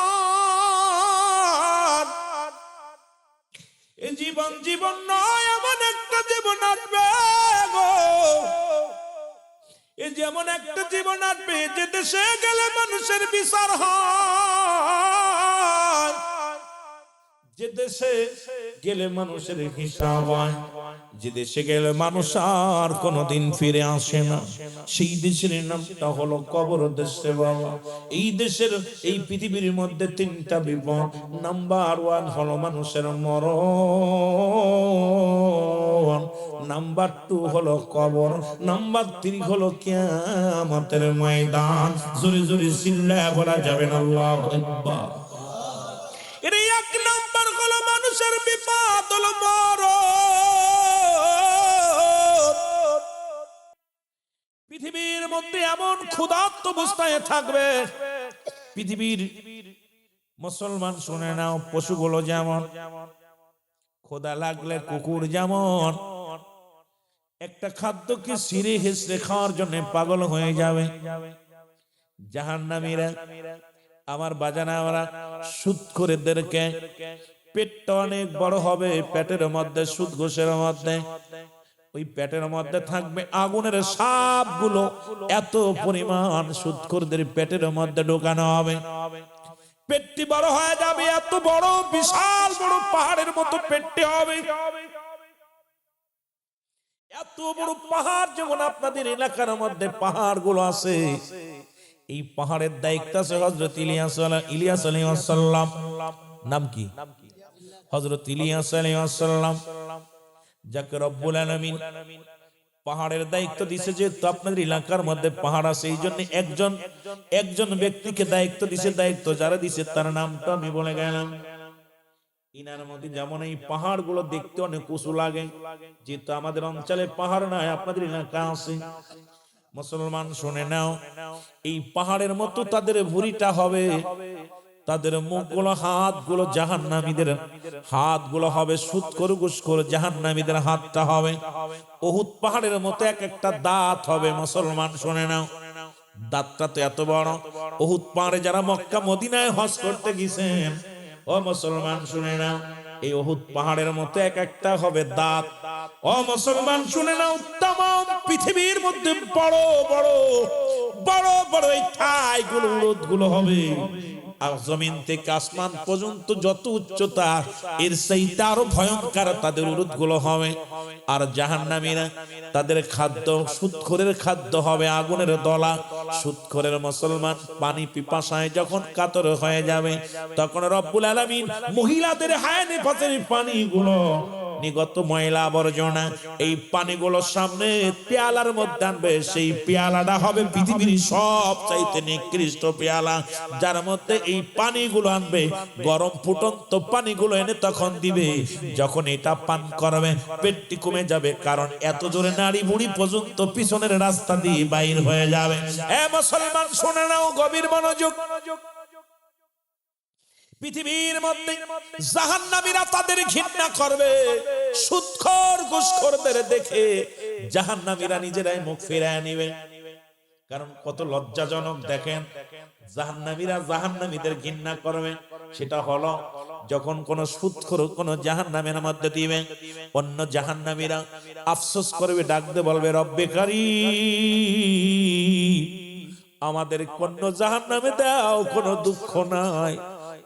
এ জীবন জীবন নয়, এমন একটা জীবন আসবে গো, এ যেমন একটা জীবন আসবে যে দেশে গেলে মানুষের বিচার হয়, যে দেশে গেলে মানুষের হিসাব হয়, যে দেশে গেলে মানুষ আর কোনোদিন ফিরে আসে না, সেই দেশের নামটা হলো কবর দেশে বাবা। এই দেশের, এই পৃথিবীর মধ্যে তিনটা বিপদ। নাম্বার 1 হলো মানুষের মরণ, নাম্বার 2 হলো কবর, নাম্বার 3 হলো কিয়ামতের ময়দান। জোরে জোরে চিল্লায়া বলা যাবে না আল্লাহু আকবার। এর এক নাম্বার হলো মানুষের বিপদ হলো মরণ। পৃথিবীর মধ্যে এমন ক্ষুধার্ত অবস্থায় থাকবে, পৃথিবীর মুসলমান শুনে নাও, পশুগুলো যেমন ক্ষুধা লাগলে কুকুর যেমন একটা খাদ্যকে ছিঁড়ে হেসড়ে খাওয়ার জন্য পাগল হয়ে যাবে, জাহান্নামীরা আমার বাজানা ওরা সুদখোরদেরকে পেটটা অনেক বড় হবে, পেটের মধ্যে সুদ ঘোষের মধ্যে ওই পেটের মধ্যে থাকবে আগুনের সাপগুলো, এত পরিমাণ সুদখোরদের পেটের মধ্যে ঢোকানো হবে। পেটটি বড় হয়ে যাবে, এত বড় বিশাল বড় পাহাড়ের মতো পেটটি হবে। এত বড় পাহাড় যেমন আপনাদের এলাকার মধ্যে পাহাড়গুলো আছে, এই পাহাড়ের দায়িত্ব আছে হযরত ইলিয়াস আলাইহিস সালাম। নাম কি? হযরত ইলিয়াস আলাইহিস সালাম, যাকে রব্বুল আলামিন পাহাড়ের দায়িত্ব দিয়েছে। যেহেতু আপনাদের এলাকার মধ্যে পাহাড় আছে, এই জন্য একজন ব্যক্তিকে দায়িত্ব দিয়েছে। দায়িত্ব যারা দিয়েছে তার নামটা আমি বলে গেলাম। ইনার মধ্যে যেমন এই পাহাড় গুলো দেখতে অনেক উঁচু লাগে, যেহেতু আমাদের অঞ্চলে পাহাড় নাই, আপনাদের এলাকা আছে। মুসলমান শুনে নাও, এই পাহাড়ের মতো তাদের ভুঁড়িটা হবে, তাদের মুখগুলো হাতগুলো জাহান্নামীদের হাতগুলো হবে, সুদখোর ঘুষখোর জাহান্নামীদের হাতটা হবে উহুদ পাহাড়ের মতো, এক একটা দাঁত হবে। মুসলমান শুনে নাও, দাঁতটা তো এত বড়। উহুদ পাহাড়ে যারা মক্কা মদিনায় হজ করতে গেছেন, ও মুসলমান শুনে নাও, এই উহুদ পাহাড়ের মতো এক একটা হবে দাঁত। ও মুসলমান শুনে নাও, तमाम পৃথিবীর মধ্যে বড় বড় বড় বড় এই ঠাইগুলো উরুদগুলো হবে। আর জমিন থেকে আসমান পর্যন্ত যত উচ্চতা, এর চাইতে আরো ভয়ঙ্কর তাদের উরুদগুলো হবে। আর জাহান্নামীরা তাদের খাদ্য সুদখোরের খাদ্য হবে আগুনের দলা। সুদখোরের মুসলমান পানি পিপাসায় যখন কাতর হয়ে যাবে, তখন রব্বুল আলামিন মহিলাদের হায় নেফাতের পানিগুলো, নিগত ময়লা আবর্জনা, এই পানিগুলো সামনে পেয়ালার মধ্যে আনবে। সেই পেয়ালাটা হবে পৃথিবীর সবচাইতে নিকৃষ্ট পেয়ালা, যার মধ্যে এই পানিগুলো আনবে, গরম ফুটন্ত পানিগুলো এনে তখন দিবে। যখন এটা পান করবে, পেটটি কমে যাবে, কারণ এত জোরে নাড়ি বুড়ি পর্যন্ত পিছনের রাস্তা দিয়ে বাইর হয়ে যাবে। এ মুসলমান শুনে নাও, গভীর মনোযোগ। পৃথিবীর মধ্যে জাহান্নামীরা তাদের ঘৃণা করবে, সুদখোর ঘুষখোরদের দেখে জাহান্নামীরা নিজেরাই মুখ ফিরায় নিবে। কারণ কত লজ্জাজনক দেখেন, জাহান্নামীরা জাহান্নামীদের ঘৃণা করবে। সেটা হলো যখন কোন সুদখোর কোন জাহান্নামের মধ্যে দিবে, অন্য জাহান্নামীরা আফসোস করবে, ডাকতে বলবে, রব্বে কারীম, আমাদের কোন জাহান্নামে দাও, কোনো দুঃখ নাই,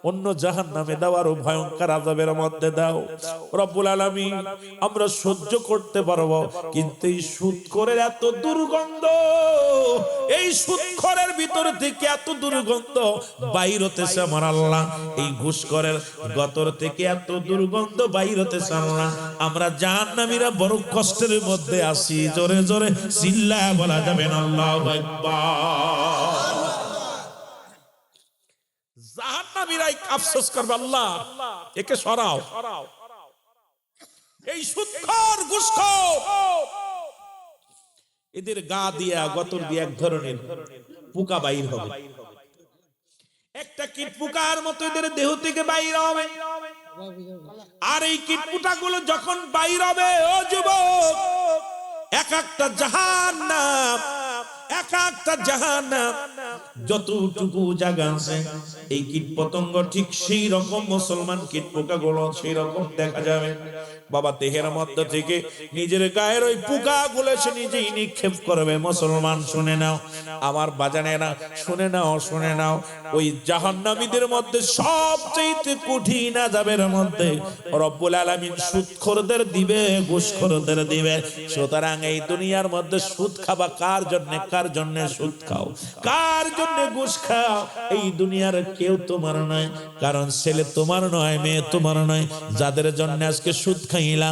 অন্য জাহান্নামে দাও, আরো ভয়ঙ্কর আযাবের মধ্যে দাও। রব্বুল আলামিন, আমরা সহ্য করতে পারবো, কিন্তু এই সুদখোরের এত দুর্গন্ধ, এই সুদখোরের ভিতর থেকে এত দুর্গন্ধ বাইর হতেছে আমার আল্লাহ, এই ঘুষখোরের গতর থেকে এত দুর্গন্ধ বাইর হতেছে আল্লাহ, আমরা জাহান্নামীরা বড় কষ্টের মধ্যে আছি। জোরে জোরে চিল্লায়া বলা যাবে না আল্লাহু আকবার। জাহান্নামীরাই আফসোস করবে, আল্লাহ একে সরাও। এই সুদখোর ঘুষখোর এদের গা দিয়া গতর দিয়ে এক ধরনের পোকা বাইর হবে, একটা কীট পোকার মতো এদের দেহ থেকে বাইর হবে। আর এই কীট পোকাগুলো যখন বাইর হবে, ও যুবক, এক একটা জাহান্নাম, এক একটা জাহান্নাম, যতটুকু জায়গা আছে এই কীট পতঙ্গ ঠিক সেই রকম মুসলমান কীট পোকা গুলো সেই রকম দেখা যাবে। বাবা দেহের মধ্যে থেকে নিজের গায়ের ওই পোকা গুলো সে নিজেই নিক্ষেপ করবে। মুসলমান শুনে নাও, আমার বাজানেরা শুনে নাও, শুনে নাও, ওই জাহান্নামীদের মধ্যে সবচেয়ে কঠিন আযাবের মধ্যে রব্বুল আলামিন সুদখোরদের দিবে, ঘুষখোরদের দিবে। সুতরাং এই দুনিয়ার মধ্যে সুদ খাবা কার জন্য? কার জন্য সুদ খাও? কার জন্য ঘুষ খাও? এই দুনিয়ার কেউ তোমার নয়, কারণ ছেলে তোমার নয়, মেয়ে তোমার নয়। যাদের জন্য আজকে সুদ খাইলা,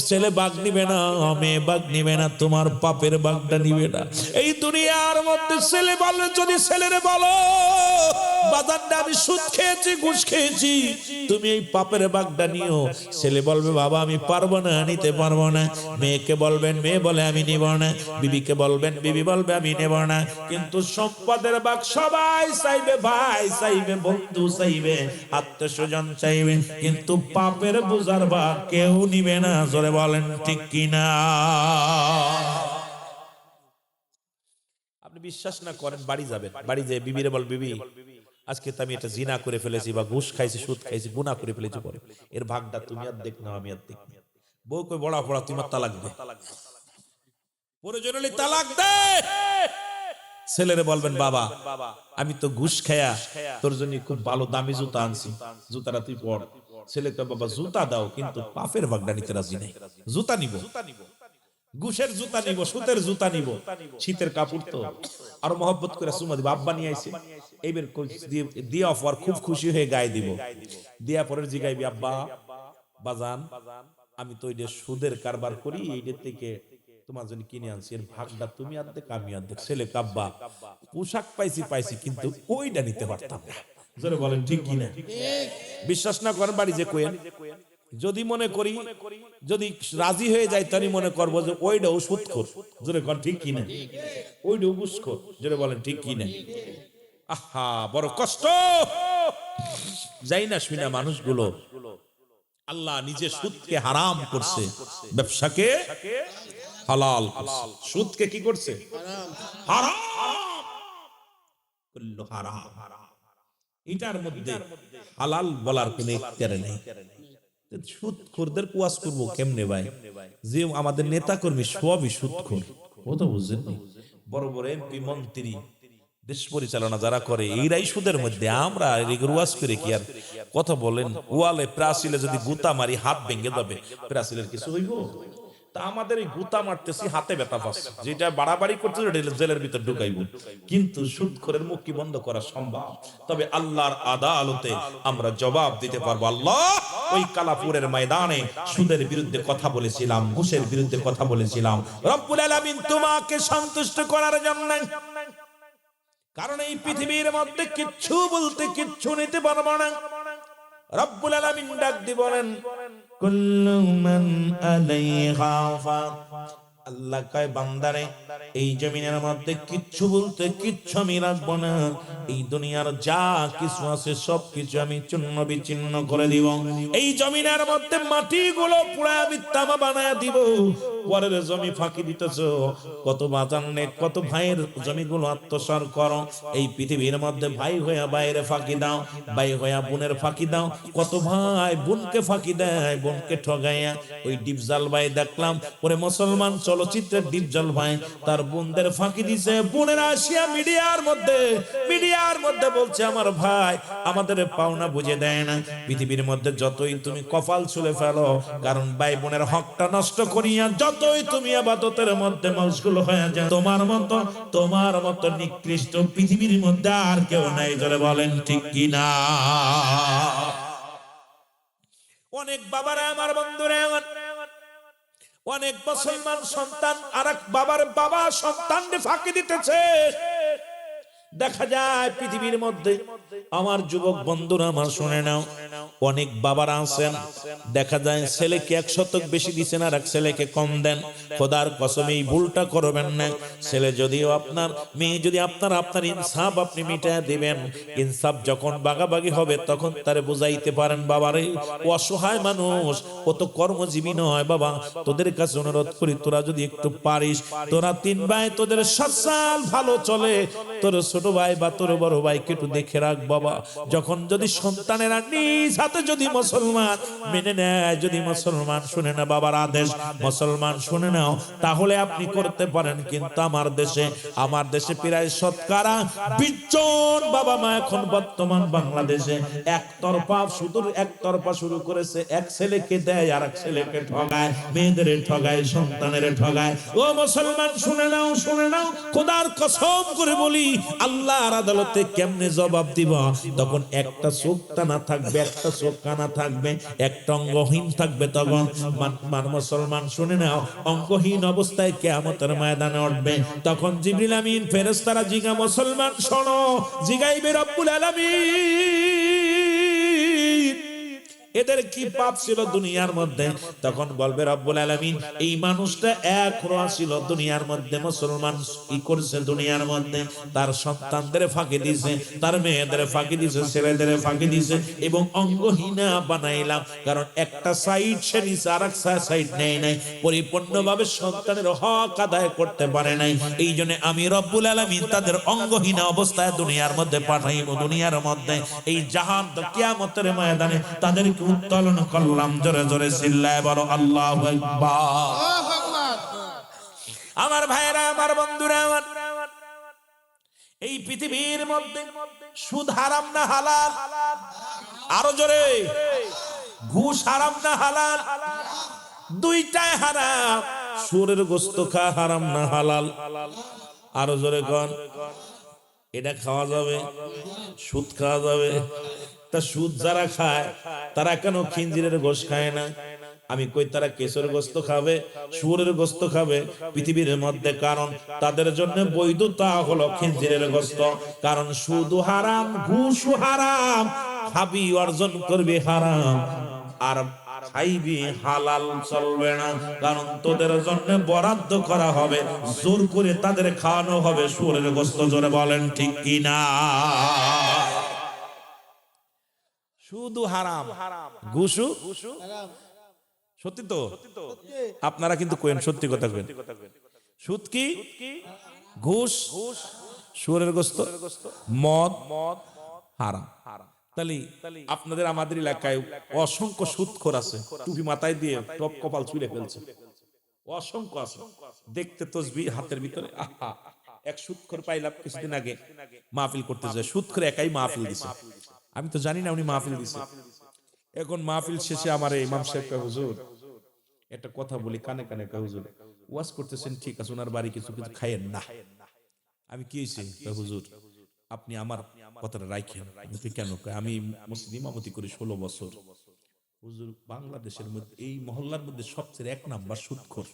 ছেলে বাগ নিবে না, মেয়ে বাগ নিবে না, তোমার পাপের বাগটা নিবে না। এই দুনিয়ার মধ্যে ছেলে বলে, যদি ছেলেরে বলো বা বাজারটা আমি সুদ খেয়েছি, ঘুষ খেয়েছি, তুমি এই পাপের ভাগটা নিও। ছেলে বলবে বাবা আমি পারবো না, নিতে পারবো না। মেয়েকে বলবেন, মেয়ে বলে আমি নিব না। বিবিকে বলবেন, বিবি বলবে আমি নেব না। কিন্তু সম্পদের ভাগ সবাই চাইবে, ভাই চাইবে, বন্ধু চাইবে, আত্মীয়স্বজন চাইবে, কিন্তু পাপের বোঝার ভাগ কেউ নিবে না। জোরে বলেন ঠিক কিনা? আপনি বিশ্বাস না করেন, বাড়ি যাবেন, বাড়ি যেয়ে বিবিরে বল, বিবি আজকে তো আমি এটা জিনা করে ফেলেছি, বা ঘুষ খাইছি, সুদ খাইছি, গুনাহ করে ফেলেছি, বলে এর ভাগটা তুমি আর দেখ না, আমি আর দেখ না। বউ কই বড়া পড়া তুমি তালাক দে, প্রয়োজন হলে তালাক দে। ছেলেরে বলবেন বাবা আমি তো ঘুষ খায়া তোর জন্য খুব ভালো দামি জুতা আনছি, জুতাটা তুই পর। ছেলে কয় বাবা জুতা দাও, কিন্তু পাপের ভাগটা নিতে রাজি নাই। জুতা নিব, ঘুষের জুতা নিব, সুতের জুতা নিব, শীতের কাপড় তো আর মহব্বত করে সুমা দিব। আব্বা নিয়ে আইছে, এইবার দিয়ে অফার খুব খুশি হয়ে গায়ে দিব। দিয়া পরের জিগাইবি আব্বা বাজান আমি তো এই যে সুদের কারবার করি, এইটার থেকে তোমার জন্য কিনে আনছি, এর ভাগটা তুমি অর্ধেক আমি অর্ধেক। ছেলে কাব্বা পোশাক পাইছি পাইছি, কিন্তু ওইটা নিতে পারতাম না। জোরে বলেন ঠিক কিনা? বিশ্বাস না করেন বাড়ি যে কোয়েন, যদি মনে করি যদি রাজি হয়ে যায় তারই মনে করবো যে ওইটাও সুদখোর। জোরে করেন ঠিক কিনা? ওইটাও ঘুষখোর। জোরে বলেন ঠিক কিনা? আহা বড় কষ্ট। যাই না শুনা মানুষগুলো, আল্লাহ নিজে সুদকে হারাম করছে, ব্যবসাকে হালাল করছে। সুদকে কি করছে? হারাম করলো, হারাম। এটার মধ্যে হালাল বলার কোনো ইখতিয়ার নেই। সুদখোরদের কুয়াস করবো কেমনে ভাই? যে আমাদের নেতা কর্মী সবই সুদখোর, ও তো বুঝছেন। বড় বড় এমপি মন্ত্রী দেশ পরিচালনা যারা করে এইরাই সুদের মধ্যে। আমরা ওয়াজ করে কি আর কথা বলেন? ওয়ালে প্রাচীলে যদি গুতা মারি হাত ভেঙে যাবে, প্রাচীলের কিছু হইব? তা আমাদের এই গুতা মারতেছি, হাতে ব্যথা পাচ্ছে, যেটা বাড়াবাড়ি করছে জেলের ভিতর ঢুকাইব। কিন্তু সুদখোরের মুখ কি বন্ধ করা সম্ভব? তবে আল্লাহর আদালতে আমরা জবাব দিতে পারবো। আল্লাহ ওই কালাপুরের ময়দানে সুদের বিরুদ্ধে কথা বলেছিলাম, ঘুষের বিরুদ্ধে কথা বলেছিলাম। রব্বুল আলামিন তোমাকে সন্তুষ্ট করার জন্য, কারণ এই পৃথিবীর মধ্যে কিচ্ছু বলতে কিচ্ছু নিতে পারবো না। রব্বুল আলামিন ডাক দিয়ে বলেন কুল্লু মান আলাইহা ফান। আল্লাহ কয় বান্দারে এই জমিনের মধ্যে কিচ্ছু বলতে কিচ্ছু আমি রাখবো না। এই দুনিয়ার যা কিছু আছে সব কিছু আমি চূর্ণ বিচূর্ণ করে দিব। এই জমিনের মধ্যে মাটিগুলো পুরা বিত্তামা বানায় দিব। পরের জমি ফাঁকি দিতেছ, কত বাজানে কত ভাইয়ের জমিগুলো আত্মসাৎ করো। এই পৃথিবীর মধ্যে ভাই হইয়া বাইরে ফাঁকি দাও, ভাই হইয়া বোনের ফাঁকি দাও। কত ভাই বোনকে ফাঁকি দেয়, বোনকে ঠগাইয়া। ওই ডিপজল ভাই দেখলাম, ওরে মুসলমান চলচ্চিত্রের ডিপজল ভাই তার বোনদের ফাঁকি দিছে। বোনেরা আসিয়া মিডিয়ার মধ্যে বলছে আমার ভাই আমাদের পাওনা বুঝে দেয় না। পৃথিবীর মধ্যে যতই তুমি কপাল ছুলে ফেলো, কারণ ভাই বোনের হকটা নষ্ট করিয়া যতই তুমি ইবাদতের মধ্যে মশগুল হয়ে যাও, তোমার মতো নিকৃষ্ট পৃথিবীর মধ্যে আর কেউ নাই। জোরে বলেন ঠিক কিনা? অনেক বাবারা আমার বন্ধুরা, অনেক মুসলমান সন্তান আরেক বাবার বাবা সন্তানকে ফাঁকি দিতেছে। দেখা যায় পৃথিবীর মধ্যে, আমার যুবক বন্ধুরা আমার শুনে নাও, অনেক বাবারা আছেন দেখা যায় ছেলেকে 1 শতক বেশি দিচ্ছেন আর এক ছেলেকে কম দেন। খোদার কসম এই ভুলটা করবেন না। ছেলে যদিও আপনার, মেয়ে যদি আপনার ইনসাফ আপনি মিটায় দিবেন। ইনসাফ যখন বাগাবাগি হবে তখন তারে বুঝাইতে পারেন, বাবারে ও অসহায় মানুষ, ও তো কর্মজীবী নয়। বাবা তোদের কাছে অনুরোধ করি, তোরা যদি একটু পারিস, তোরা 3 ভাই তোদের 7 সাল ভালো চলে, তোর ছোট ভাই বা তোর বড় ভাইকে একটু দেখে রাখ বাবা। যখন যদি সন্তানেরা নিজ হাতে যদি মুসলমান মেনে নেয়, যদি মুসলমান শুনে না বাবার আদেশ, মুসলমান শুনে নাও, তাহলে আপনি করতে পারেন। কিন্তু আমার দেশে প্রায় শতকরা 20 জন বাবা মা এখন বর্তমান বাংলাদেশে একতরফা শুরু করেছে। এক ছেলেকে দেয় আর এক ছেলেকে ঠগায়, মেয়েদের ঠগায়, সন্তানের ঠগায়। ও মুসলমান শুনে নাও, খোদার কসম করে বলি, আল্লাহর আদালতে কেমনে জবাব দিব? তখন একটা চোখ টানা থাকবে, একটা চোখ কানা থাকবে, একটা অঙ্গহীন থাকবে। তখন মুসলমান শুনে নাও, অঙ্গহীন অবস্থায় কিয়ামতের ময়দানে উঠবে। তখন জিবরিল আমিন ফেরেশতারা জিগা মুসলমান শোনো, জিগাইবে রব্বুল আলামিন এদের কি পাপ ছিল দুনিয়ার মধ্যে? তখন বলবে রব্বুল আলামিন এই মানুষটা এক রোয়া ছিল দুনিয়ার মধ্যে, মুসলমান কি করছে দুনিয়ার মধ্যে? তার সন্তানদের ফাঁকি দিয়েছে, তার মেয়েদের ফাঁকি দিয়েছে, ছেলেদের ফাঁকি দিয়েছে এবং অঙ্গহীনা বানাইলাম। কারণ একটা সাইড সে নিছে, আর একটা সাইড নেই নাই, পরিপূর্ণভাবে সন্তানের হক আদায় করতে পারে নাই। এই জন্য আমি রব্বুল আলামিন তাদের অঙ্গহীনা অবস্থায় দুনিয়ার মধ্যে পাঠাইব। দুনিয়ার মধ্যে এই জাহান কিয়ামতের ময়দানে তাদেরকে উত্তোলন করলাম। জোরে জোরে চিল্লায় বলো আল্লাহু আকবার। আমার ভাইরা, আমার বন্ধুরা, এই পৃথিবীর মধ্যে সুদ হারাম না হালাল? আরো জোরে, ঘুষ হারাম না হালাল? দুইটাই হারাম। সুরের গোশত খাওয়া হারাম না হালাল? আরো জোরে কোন, এটা খাওয়া যাবে? সুদ খাওয়া যাবে? তা সুদ যারা খায় তারা কেন খিনজিরের গোশত খায় না? আমি কই তারা কেশরের গোশত খাবে, শুয়োরের গোশত খাবে পৃথিবীর মধ্যে? কারণ তাদের জন্য বৈধতা হলো খিনজিরের গোশত। কারণ সুদও হারাম, ঘুষও হারাম, খাবি অর্জন করবি হারাম, আর খাইবি হালাল চলবে না। কারণ তোদের জন্য বরাদ্দ করা হবে, জোর করে তাদের খাওয়ানো হবে শুয়োরের গোশত। জোরে বলেন ঠিক কিনা? শুধু হারাম, ঘুষও সত্যি তো? আপনারা কিন্তু কোয়েন, সত্যি কথা কোয়েন। সুদ কি, ঘুষ, শুয়োরের গোশত, মদ হারাম। তাহলে আপনাদের আমাদের এলাকায় অসংখ্য সুদখোর আছে, টুপি মাথায় দিয়ে টপ কপাল চুলে ফেলছে, অসংখ্য আছে। দেখতে তসবিহ হাতের ভিতরে। আহা, এক সুদখোর পাইলাম কিছুদিন আগে, মাহফিল করতে যায়, সুদখোর একাই মাহফিল দিছে। আমি তো জানি না উনি মাহফিল দিছে। এখন মাহফিল শেষে আমার ইমাম সাহেব কয়, হুজুর একটা কথা বলি কানে কানে, কয় হুজুর ওয়াজ করতেছেন ঠিক আছে, ওনার বাড়ি কিছু কিছু খাইয়েন না। আমি কি হইছে? কয় হুজুর আপনি আমার কথাটা রাখেন। আমি কেন? কয় আমি মসজিদ ইমামতি করি 16 বছর। হুজুর বাংলাদেশের মধ্যে এই মহল্লার মধ্যে সবচেয়ে এক নাম্বার সুদখোর।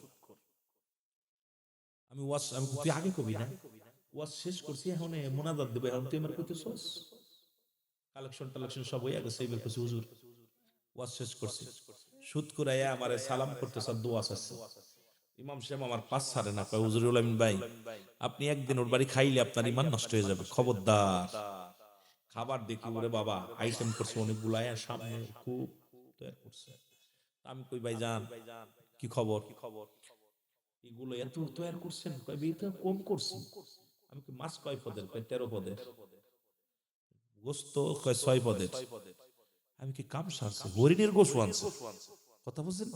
আমি ওয়াজ, আমি তুই আগে কবি না, ওয়াজ শেষ করছি, এখন মোনাজাত দেব, এখন তুই আমার কইতেছস? কালেকশন টালেকশন সব হইয়া গেছে, এবার কিছু হুজুর ওয়াজ শেষ করছি, সুদ করাইয়া আমারে সালাম করতেছে, দোয়া চাচ্ছে। ইমাম সাহেব আমার পাঁচ ছাড়ে না, কয় হুজুরুল আমিন ভাই আপনি একদিন ওর বাড়ি খাইলে আপনার ইমান নষ্ট হয়ে যাবে, খবরদার। খাবার দেখি ওরে বাবা আইটেম করছে অনেকগুলো, সামনে খুব তৈরি করছে। আমি কই ভাই যান কি খবর, এগুলো এত তৈরি করছেন? কয় এটা কম করছি। আমি কই মাছ কয় পদের? কয় 13 পদের। গোস্ত কয় 6 পদের। আমি কি কাম সারছে, হরিণের গোশত আনছে। কথা বুঝছেন?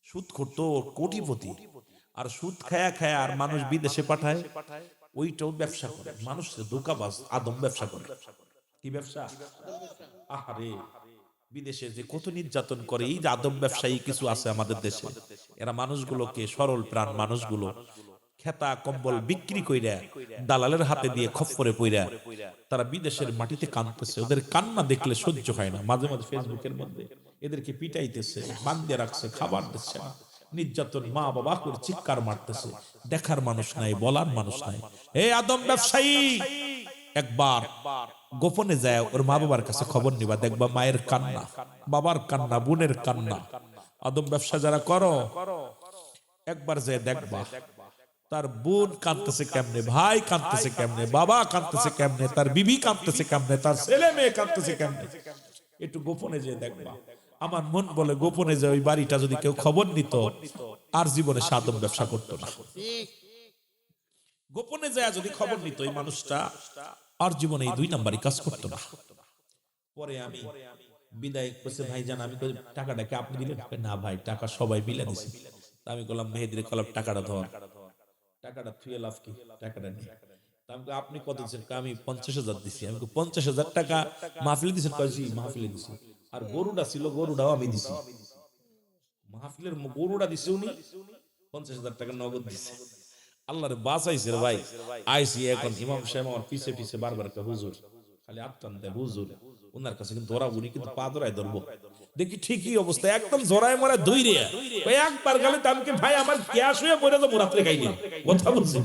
সুদ করতো কোটিপতি, আর সুদ খায়া খায়া আর মানুষ বিদেশে পাঠায়, ওইটাও ব্যবসা করে। মানুষের ধোঁকাবাজ আদম ব্যবসা করে। কি ব্যবসা? আহারে, বিদেশে যে কত নির্যাতন করে, এই যে আদম ব্যবসায়ী কিছু আছে আমাদের দেশে, এরা মানুষগুলোকে, সরল প্রাণ মানুষগুলো খেতা কম্বল বিক্রি কইরা দালালের হাতে দিয়ে খপ্পরে পইরা তারা বিদেশের মাটিতে কাঁদতেছে। ওদের কান্না দেখলে সহ্য হয় না। মাঝে মাঝে ফেসবুকের মধ্যে এদেরকে পিটাইতেছে, বান্ধিয়ে রাখছে, খাবার দিচ্ছে না, নির্যাতন, মা বাবা করে চিৎকার মারতেছে। দেখার মানুষ নাই, বলার মানুষ নাই। এই আদম ব্যবসায়ী একবার গোপনে যায় ওর মা বাবার কাছে খবর নিবা, দেখবা মায়ের কান্না, বাবার কান্না, বোনের কান্না। আদম ব্যবসা যারা করো একবার যায় দেখবা তার বোন কাঁদতেছে কেমনে, ভাই কাঁদতেছে কেমনে, বাবা কাঁদতেছে কেমনে, তার বিবি কাঁদতেছে কেমনে, তার ছেলে মেয়ে কাঁদতেছে কেমনে। একটু গোপনে যে দেখবা। আমার মন বলে গোপনে যে ওই বাড়িটা যদি কেউ খবর নিত, আর জীবনে সাদম ব্যবসা করতো না। গোপনে যায় যদি খবর নিত এই মানুষটা, আর জীবনে এই 2 নাম্বারই কাজ করতো না। পরে আমি বিদায় করছে, ভাই জান আমি টাকাটাকে আপনি দিলেন? না ভাই, টাকা সবাই মিলে দিছে। আমি বললাম মেহেদির কলাম টাকাটা ধর। টাকাটা থুয়ে লাভ কি, টাকাটা নিয়ে। আপনি কত দিচ্ছেন? আমি 50,000 দিছি। আমি 50,000 টাকা মাহফিলে দিচ্ছেন? কয়েছি মাহফিলে দিছি। আর গরুটা ছিল, গরুটাও আমি দিছি। মাহফিলের গরুটা দিছে উনি, 50,000 টাকা নগদ দিছে। আল্লাহরে বাঁচাইছে রে ভাই। আইসি এখন ইমাম সাহেব আমার পিছে পিছে বারবার একটা হুজুর খালি আত্মান দেয় হুজুর, ওনার কাছে কিন্তু ধরা উনি কিন্তু পা ধরায় ধরবো। দেখি ঠিকই অবস্থা, একদম জড়ায় মরা দুই রে ওই একবার গেলে তামকে ভাই আমার গ্যাস হয়ে পড়ে যাবো রাত্রে খাইনি কথা বলছেন।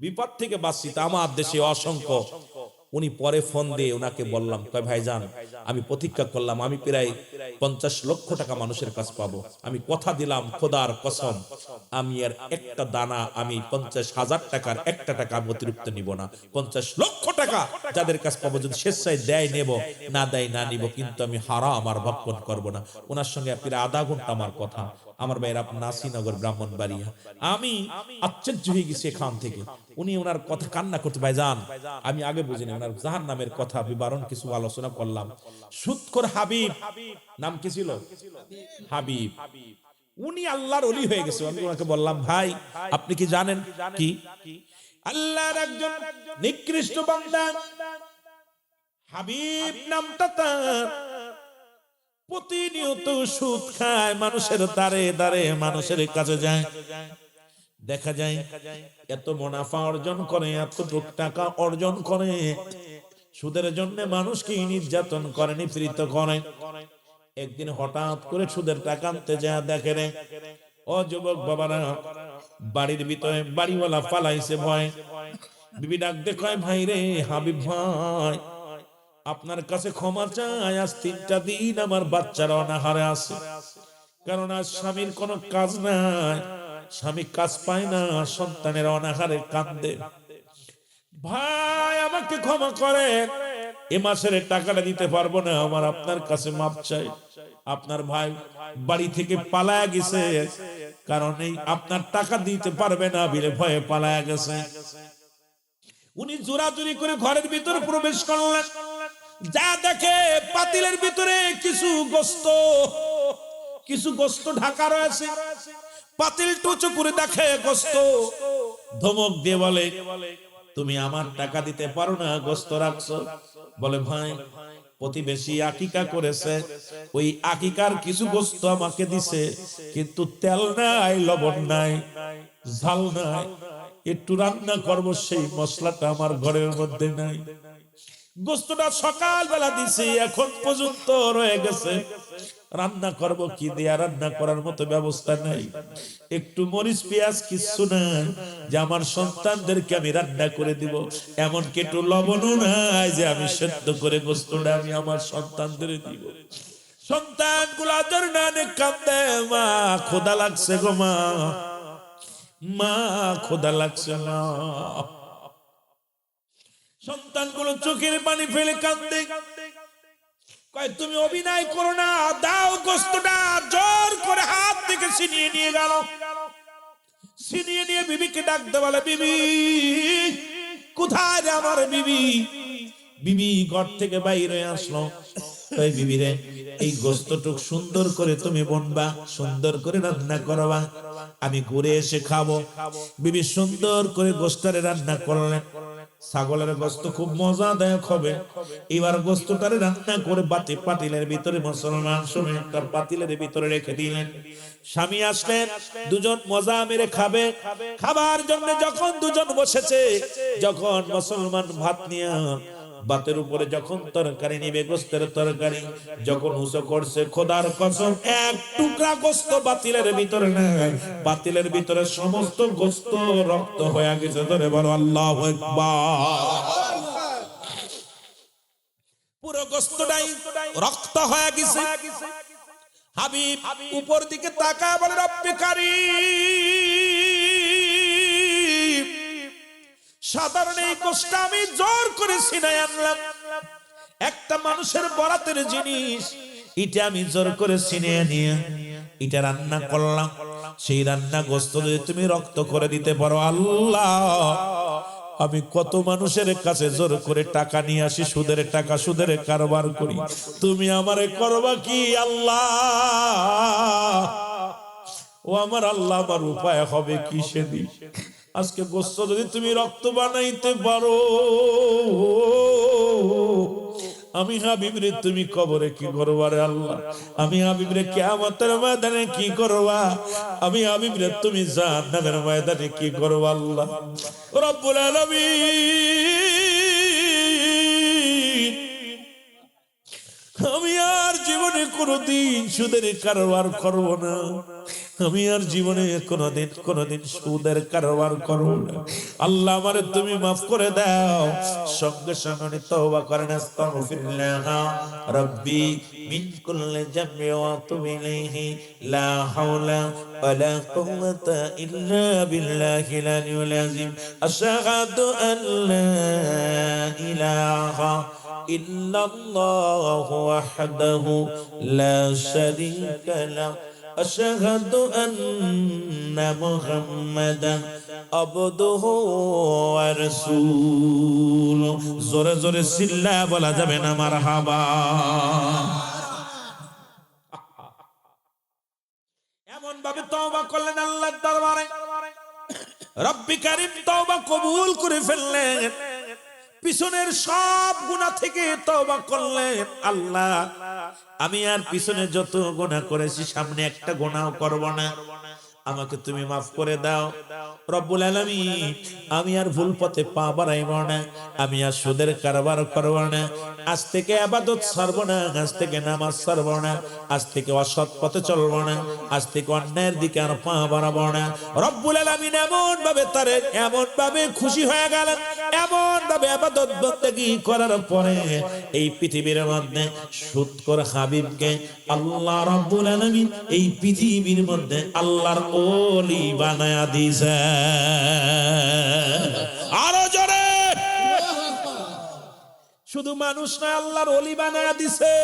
বিপদ থেকে বাঁচছি তা আমার দেশে অসংখ্য। উনি পরে ফোন দিয়ে ওনাকে বললাম, কয় ভাইজান আমি প্রতিজ্ঞা করলাম আমি প্রায় 50 লক্ষ টাকা মানুষের কাছে পাবো, আমি কথা দিলাম খোদার কসম আমি আর একটা দানা আমি 50,000 টাকার একটা টাকা আমি অতিরিক্ত নিব না, 50 লক্ষ টাকা যাদের কাছে পাবো যদি স্বেচ্ছায় দেয় নেব, না দেয় না নিব, কিন্তু আমি হারাম আর ভক্ষণ করব না। ওনার সঙ্গে প্রায় আধা ঘন্টা আমার কথা। আমার ভাইয়ের নাসিনগর ব্রাহ্মণবাড়িয়া, আমি আশ্চর্য হয়ে গেছি এখান থেকে। উনি ওনার কথা কান্না করতে, ভাইজান আমি আগে বুঝিনি ওনার জাহান্নামের কথা বিবরণ কিছু আলোচনা করলাম। সুৎখোর হাবিব নাম কি ছিল? হাবিব। উনি আল্লাহর ওলি হয়ে গেছে। আমি ওনাকে বললাম, ভাই আপনি কি জানেন কি আল্লাহর একজন নিকৃষ্ট বান্দা হাবিব নামটা তার, প্রতিনিয়ত সুদ খায়, মানুষের দ্বারে দ্বারে মানুষের কাছে যায়, দেখা যায় এত মুনাফা অর্জন করে, এত টাকা অর্জন করে, সুদের জন্য মানুষকে নির্যাতন করে, নিপীড়িত করে। একদিন হঠাৎ করে সুদের টাকা আনতে যায়, দেখে রে ও যুবক বাবারা বাড়ির ভিতরে বাড়িওয়ালা পালাইছে ভয়। বিবি ডাক দেখায়, ভাই রে হাবিব ভাই আপনার কাছে ক্ষমা চাই, আজ 3টা দিন আমার বাচ্চারা অনাহারে আছে, কারণ আজ স্বামীর কোনো কাজ নাই, স্বামী কাজ পায় না, সন্তানের অনাহারে কান্দে, ভাই আমাকে ক্ষমা করে, এ মাসের টাকাটা দিতে পারবো না, আমার আপনার কাছে মাপ চাই। আপনার ভাই বাড়ি থেকে পালায়া গেছে, কারণ এই আপনার টাকা দিতে পারবে না বিলে ভয়ে পালায়া গেছে। উনি জোরাজুরি করে ঘরের ভিতরে প্রবেশ করলেন, যা দেখে পাতিলের ভিতরে কিছু গোস্ত ঢাকা রয়েছে। পাতিল টুচু করে দেখে গোস্ত, ধমক দিয়ে বলে, তুমি আমার টাকা দিতে পারো না, গোস্ত রাখছো। বলে, ভাই প্রতিবেশী আকিকা করেছে, ওই আকিকার কিছু গোস্ত আমাকে দিছে, কিন্তু তেল নাই, লবণ নাই, ঝাল নাই, একটু রান্না করবো সেই মশলাটা আমার ঘরের মধ্যে নাই। গোস্তটা সকাল বেলা দিছি, এখন পর্যন্ত রয়ে গেছে, রান্না করব কি দিয়া, রান্না করার মতো ব্যবস্থা নাই, একটু মরিচ পেঁয়াজ কিছু নাই যে আমার সন্তানদেরকে আমি রান্না করে দিব, এমনকি একটু লবণও নাই যে আমি সেদ্ধ করে গোস্তটা আমি আমার সন্তানদের দিব। সন্তান গুলা জরনানে কাঁদে, মা খোদা লাগছে গো, মা মা খোদা লাগছে না। সন্তানগুলো চোখের পানি ফেলে কাঁদে, কয় তুমি অভিনয় করো না, দাও গোস্তটা। জোর করে হাত থেকে ছিনিয়ে নিয়ে গেল, ছিনিয়ে নিয়ে বিবিকে ডাকতে বলে, বিবি কোথায় রে আমার বিবি? বিবি ঘর থেকে বাইরে আসলো, কয় বিবি রে এই গোস্তটুক সুন্দর করে তুমি বনবা, সুন্দর করে রান্না করবা, আমি ঘুরে এসে খাবো। বিবি সুন্দর করে গোস্তরে রান্না করলেন। ছাগলের গোস্ত খুব মজাদায়ক হবে। এবার গোস্তটারে রান্না করে পাতিলের ভিতরে, মুসলমান শুনে একটা পাতিলের ভিতরে রেখে দিলেন। স্বামী আসলেন, দুজন মজা মেরে খাবে। খাবার জন্য যখন দুজন বসেছে, যখন মুসলমান ভাত নিয়ে ভাতের উপরে যখন তরকারি নিবে, গোস্তের তরকারি যখন উঁচু করছে, খোদার কসম এক টুকরা গোস্ত বাতিলের ভিতরে নাই, বাতিলের ভিতরে সমস্ত গোস্ত রক্ত হয়ে গেছে। ধরে বলো আল্লাহু আকবার। পুরো গোস্তটাই রক্ত হয়ে গেছে। হাবিব উপর দিকে তাকায় বলে, রব্বে কারীম, সাধারণ এই গোস্ত আমি জোর করে ছিনাই আনলাম, একটা মানুষের বরাতের জিনিস, এটা আমি জোর করে ছিনিয়ে নিয়ে এটা রান্না করলাম। সেই রান্না গোস্ত যদি তুমি রক্ত করে দিতে পারো, আল্লাহ আমি কত মানুষের কাছে জোর করে টাকা নিয়ে আসি, সুদের টাকা, সুদের কারবার করি, তুমি আমারে করবা কি আল্লাহ? ও আমার আল্লাহ, আমার উপায় হবে কি সেদিন? আজকে গোস্ত যদি তুমি রক্ত বানাইতে পারো, আমি হাবিবরে তুমি কবরে কি করবা রে আল্লাহ, আমি হাবিবরে কিয়ামতের ময়দানে কি করবা, আমি হাবিবরে তুমি জাহান্নামের ময়দানে কি করবা আল্লাহ রব্বুল আলামিন। আমি আর জীবনে কোনোদিন সুদের কারবার করব না, আমি আর জীবনে কোনোদিন সুদের কারবার করব না। আল্লাহ আমারে তুমি মাফ করে দাও। সঙ্গে সঙ্গে তওবা করেন, আস্তাগফিরুল্লাহ রাব্বি মিন কুল্লি যামবি ওয়া আতুবু ইলাইহি লা হাওলা ওয়ালা কুওয়াতা ইল্লা বিল্লাহিল আলিয়্যিল আযীম। আশহাদু আন লা ইলাহা ইল্লাল্লাহু ওয়াহদাহু লা শারীকা লাহু আশহাদু আন্না মুহাম্মাদান আবদুহু ওয়া রাসূলুহু। জোরে জোরে চিল্লা বলা যাবে না মারহাবা। এমন ভাবে তওবা করলেন আল্লাহর দরবারে, রব্বি কারীম তওবা কবুল করে ফেললেন। পিছনের সব গুনাহ থেকে তওবা করলেন, আল্লাহ আমি আর পিছনে যত গুনাহ করেছি সামনে একটা গুনাহও করব না, আমাকে তুমি মাফ করে দাও রব্বুল আলামিন। আমি আর ভুল পথে পা বাড়াইব না, আমি আর সুদের কারবার করব না, আজ থেকে ইবাদত ছাড়ব না, আজ থেকে নামাজ ছাড়ব না, আজ থেকে অসৎ পথে চলব না, আজ থেকে অন্যায়ের দিকে আর পা বাড়াবো না। রব্বুল আলামিন এমন ভাবে খুশি হয়ে গেলেন, এমন ভাবে ইবাদত বন্দেগী করার পরে এই পৃথিবীর মধ্যে সুদখোর হাবিবকে আল্লাহ রব্বুল আলামিন এই পৃথিবীর মধ্যে আল্লাহর ওলি বানায়া দিয়েছে। আরো জোরে, শুধু মানুষ নয়, আল্লাহর ওলি বানায়া দিছে।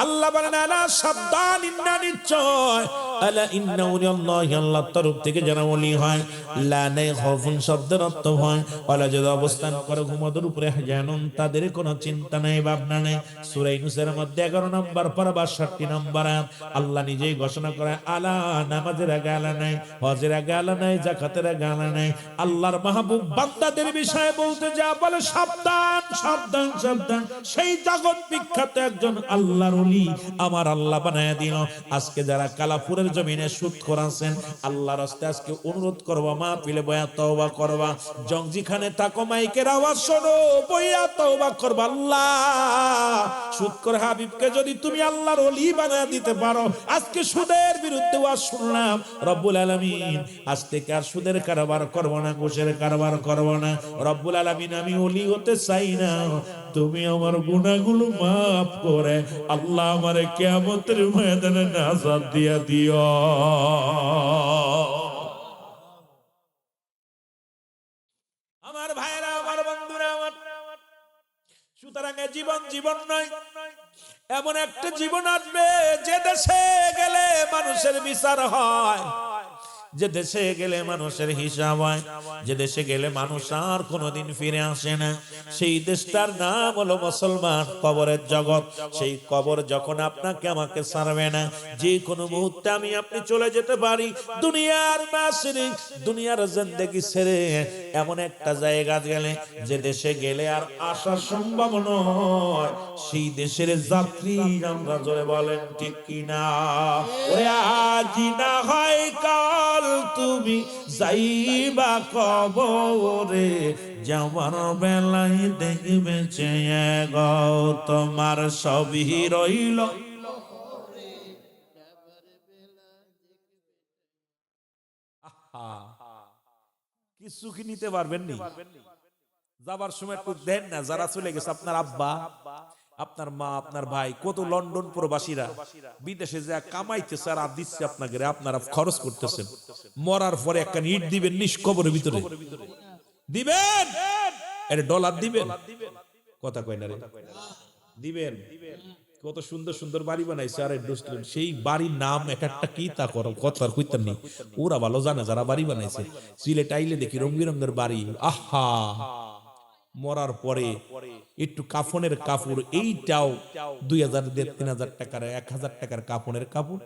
আল্লাহ বলেন আলা সাবধান, ইন্না নিশ্চয়, আলা ইন্না ওলিয়াল্লাহি, আল্লাহর তরফ থেকে যারা ওলি হয়, লা নাই খাউফুন শব্দের অর্থ হয় ওয়ালা যদি অবস্থান করে ঘুমদের উপরে জানুন, তাদের কোনো চিন্তা নাই ভাবনা নাই। সূরা ইউনূসের মধ্যে 11 নম্বর পারা 62 নম্বর আয়াত আল্লাহ নিজেই ঘোষণা করে, আলা নামাজের আগে আলা নাই, হজের আগে আলা নাই, যাকাতের আগে আলা নাই। আল্লাহর মাহবুব বান্দাদের বিষয়ে বলতে যা বলে সাবধান সাবধান সাবধান, সেই জগৎ বিখ্যাত একজন আল্লাহর ওলি আমার আল্লাহ বানায়া দিল। আজকে যারা কালাপুরের জমিনে সুদখোর আছেন, আল্লাহর রাস্তায় আজকে অনুরোধ করব, মাহফিলে বয়া তওবা করবা, জংজিখানে থাকো মাইকের আওয়াজ শোনো, বয়া তওবা করবা। আল্লাহ সুদখোর হাবিবকে যদি তুমি আল্লাহর ওলি বানায়া দিতে পারো, আজকে সুদের বিরুদ্ধে ওয়াজ শুনলাম, রব্বুল আলামিন আজ থেকে আর সুদের কারবার করব না, ঘুষের কারবার করব না। রব্বুল আলামিন আমি ওলি হতে চাই না, তুমি আমার গুনাহগুলো মাফ করে আল্লাহ আমারে কিয়ামতের ময়দানে নাজাত দিয়া দিও। আমার ভাইরা, আমার বন্ধুরা, আমার সুতরাং জীবন নয়, এমন একটা জীবন আসবে যে দেশে গেলে মানুষের বিচার হয়, যে দেশে গেলে মানুষের হিসাব হয়, যে দেশে গেলে মানুষ আর কোনোদিন ফিরে আসে না। সেই দেশটার নাম হলো মুসলমান, কবরের জগৎ। সেই কবর যখন আপনাকে আমাকে ছাড়বে না, যে কোনো মুহূর্তে আমি আপনি চলে যেতে পারি দুনিয়ার মাসরি, দুনিয়ার জিন্দেগি ছেড়ে এমন একটা জায়গা গেলে যে দেশে গেলে আর আসা সম্ভব নয়, সেই দেশের যাত্রী আমরা জোরে বলেন ঠিক কিনা। ওরে আজ না হয় কাল তুমি যাইবা কবরে, যাওয়ার বেলায় দেখবে চেয়ে গো তোমার সবই রইল। কিছু কি নিতে পারবেন নি? যাবার সময় একটু দেন না, যারা চলে গেছে, আপনার আব্বা, আপনার মা, আপনার ভাই, কত লন্ডন প্রবাসীরা বিদেশে যা কামাইতেছে আর দিচ্ছে আপনাকে, আপনারা খরচ করতেছেন। মরার পরে একটা ইট দিবেন নিষ্কবরের ভিতরে, দিবেন এটা ডলার দিবেন, কথা কয় না রে, দিবেন। কত সুন্দর সুন্দর বাড়ি বানাইছে, আর সেই বাড়ির নাম এক একটা কি তা করো কথা কইতেন নি, ওরা ভালো জানে যারা বাড়ি বানাইছে। সিলেট আইলে দেখি রং বেরঙের বাড়ি, আহা, মরার পরে একটু কাফনের কাপড়, এইটাও 2000 3000 টাকার, 1000 টাকার কাফনের কাপড়,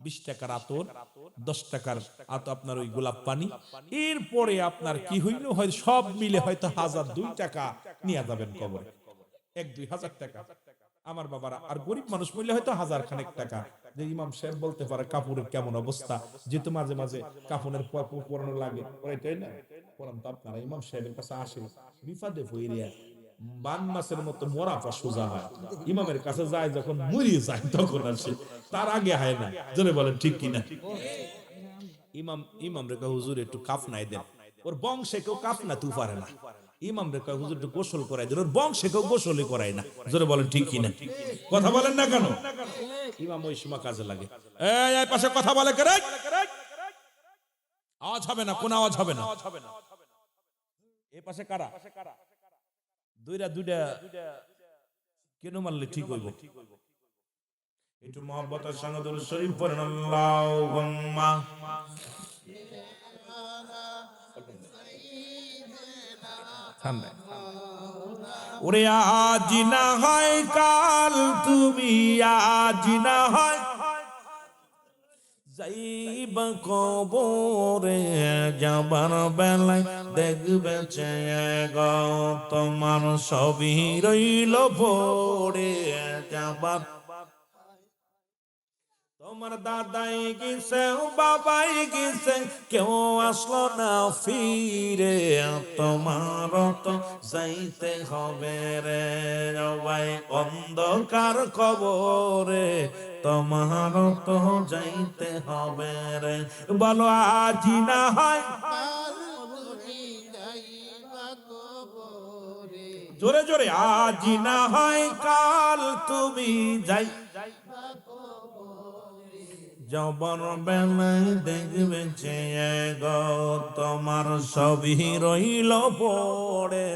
20 টাকার আতর, 10 টাকার আপনার ওই গোলাপ পানি। এরপরে আপনার কি হইল, হয় সব মিলে হয়তো 1002 টাকা নিয়ে যাবেন কবরে। 1-2 হাজার টাকা আমার বাবারা, আর গরিব মানুষ মূল্য হয়তো 1000 খানেক টাকা। যে ইমাম সাহেব বলতে পারে কাপড়ের কেমন অবস্থা, যেহেতু মাঝে মাঝে কাপড়ের পরানো লাগে, ওইটাই না পরান তো আপনারা ইমাম সাহেবের কাছে আসে বিপদে পড়িয়া বান মাছের মতো মরা পা সোজা হয়, ইমামের কাছে যায় যখন মরিয়ে যায় তখন আসে, তার আগে হয় না। জোরে বলেন ঠিক কিনা? ইমাম রে কয় হুজুর একটু কাফনাই দেন, ওর বংশে কেউ কাফনা তু পারে না। ইমাম রে কয় হুজুর একটু গোসল করাই দেন, ওর বংশে কেউ গোসলই করায় না। জোরে বলেন ঠিক কিনা? কথা বলেন না কেন? ইমাম ওই সময় কাজে লাগে। এই পাশে কথা বলে কে রে? আওয়াজ হবে না, কোন আওয়াজ হবে না। এই পাশে কারা? দুইটা কেন মারলে ঠিক হইব? একটু মহব্বতের সঙ্গে দুরূদ শরীফ পড়েন। আল্লাহুম্মা ওরে আজ না হয় কাল, তুমি আজ না হয় যাইবা কবরে, যাবার বেলায় দেখবে চেয়ে গো তোমার সবই রইল পড়ে। যাবার তোমার দাদাই গেছে, বাবাই গেছে, কেউ আসলো না ফিরে, তোমার তো যাইতে হবে রে সবাই অন্ধকার কবরে, তোমার তো যাইতে হবে রে। বলো আজ না হয়, জোরে জোরে, আজ না হয় কাল, তুমি যাই যাবার বেলায় দেখবে চেয়ে গো তোমার সবই রইল পড়ে।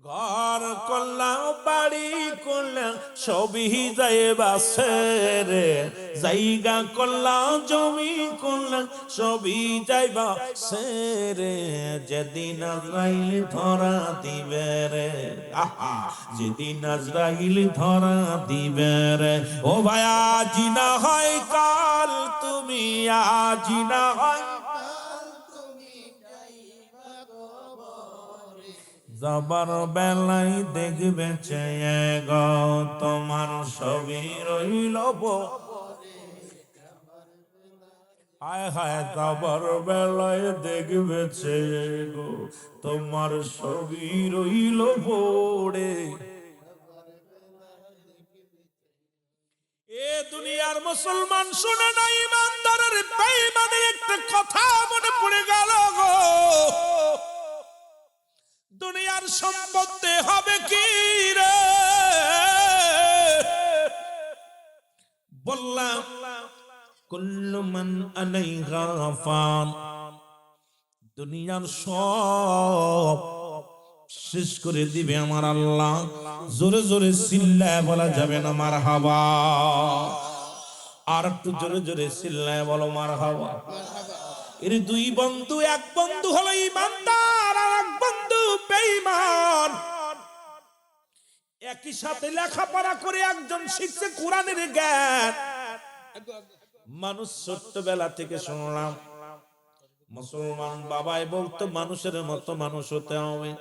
ঘর করলাম বাড়ি করলাম সবই যাইবা রে, জায়গা করলাম জমি করলাম সবই যাইবা রে, যেদিন আজরাইল ধরা দিবে রে, যেদিন আজরাইল ধরা দিবে রে। ও ভাই আজ না হয় কাল, তুমি আজ না হয় যাবার বেলায় দেখবে চেয়ে গো তোমার সবই রইল হায় হায়, যাবার বেলায় দেখবে চেয়ে গো তোমার সবই রইল পড়ে। এ দুনিয়ার মুসলমান শুনে না, ইমানদারের বেঈমানের একটা কথা মনে পড়ে গেল গো, দুনিয়ার সম্পত্তি হবে কি রে? বললাম কুল্লু মান আলাইহা ফান, দুনিয়ার সব শেষ করে দিবে আমার আল্লাহ। জোরে জোরে চিল্লায় বলা যাবে না মারহাবা? আর একটু জোরে জোরে চিল্লায় বলো মারহাবা। এর দুই বন্ধু, এক বন্ধু হলো ঈমানদার আর এক বন্ধু বেঈমান। একই সাথে লেখাপড়া করে একজন শিখছে কোরআনের জ্ঞান। মানুষ ছোট্টবেলা থেকে শুনলাম মুসলমান বাবাই বলতো মানুষের মতো মানুষ হতে হবে,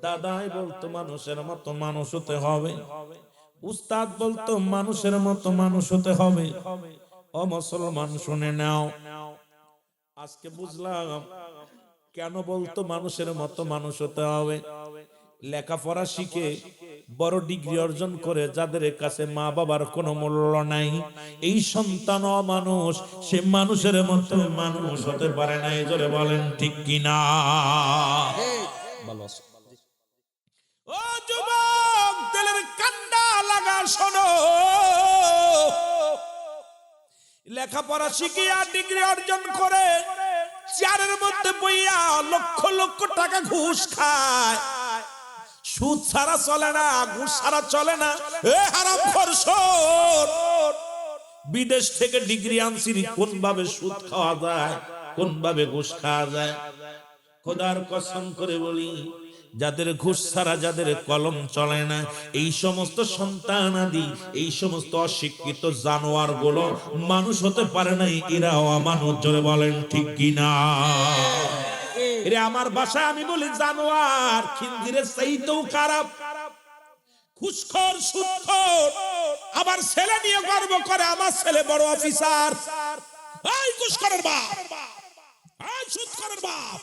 দাদাই বলতো মানুষের মতো মানুষ হতে হবে, উস্তাদ বলতো মানুষের মতো মানুষ হতে হবে। ও মুসলমান শুনে নাও, আজকে বুঝলাম কেন বলতো মানুষের মতো মানুষ হতে হবে। লেখাপড়া শিখে বড় ডিগ্রি অর্জন করে যাদের কাছে মা বাবার কোনো মূল্য নাই, এই সন্তান অমানুষ, সে মানুষের মতো মানুষ হতে পারে না। জোরে বলেন ঠিক কিনা? ও যুবক, দিলের কান্ডা লাগা শোনো, লেখাপড়া শিখিয়া ডিগ্রি অর্জন করে চেয়ারের মধ্যে বইয়া লক্ষ লক্ষ টাকা ঘুষ খায়। সুদ ছাড়া চলে না, ঘুষ ছাড়া চলে না। এ হারামখোর শোন, বিদেশ থেকে ডিগ্রি আনছি, কোন ভাবে সুদ খাওয়া যায়, কোন ভাবে ঘুষ খাওয়া যায়। খোদার কসম করে বলি, যাদের ঘুষ ছাড়া, যাদের কলম চলে না, এই সমস্ত সন্তান আদি, এই সমস্ত অশিক্ষিত জানোয়ার গুলো মানুষ হতে পারে না, এরাও মানুষ। জোরে বলেন ঠিক কিনা? রে আমার বাসায় আমি বলি জানোয়ার খিনজিরের চাইতেও খারাপ, ঘুষখোর সুদখোর। আবার ছেলে নিয়ে গর্ব করে আমার ছেলে বড় অফিসার। এই ঘুষখোরের বাপ, এই সুদখোরের বাপ,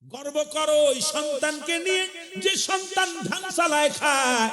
গর্ব করো ওই সন্তানকে নিয়ে যে সন্তান ধান চালায় খায়,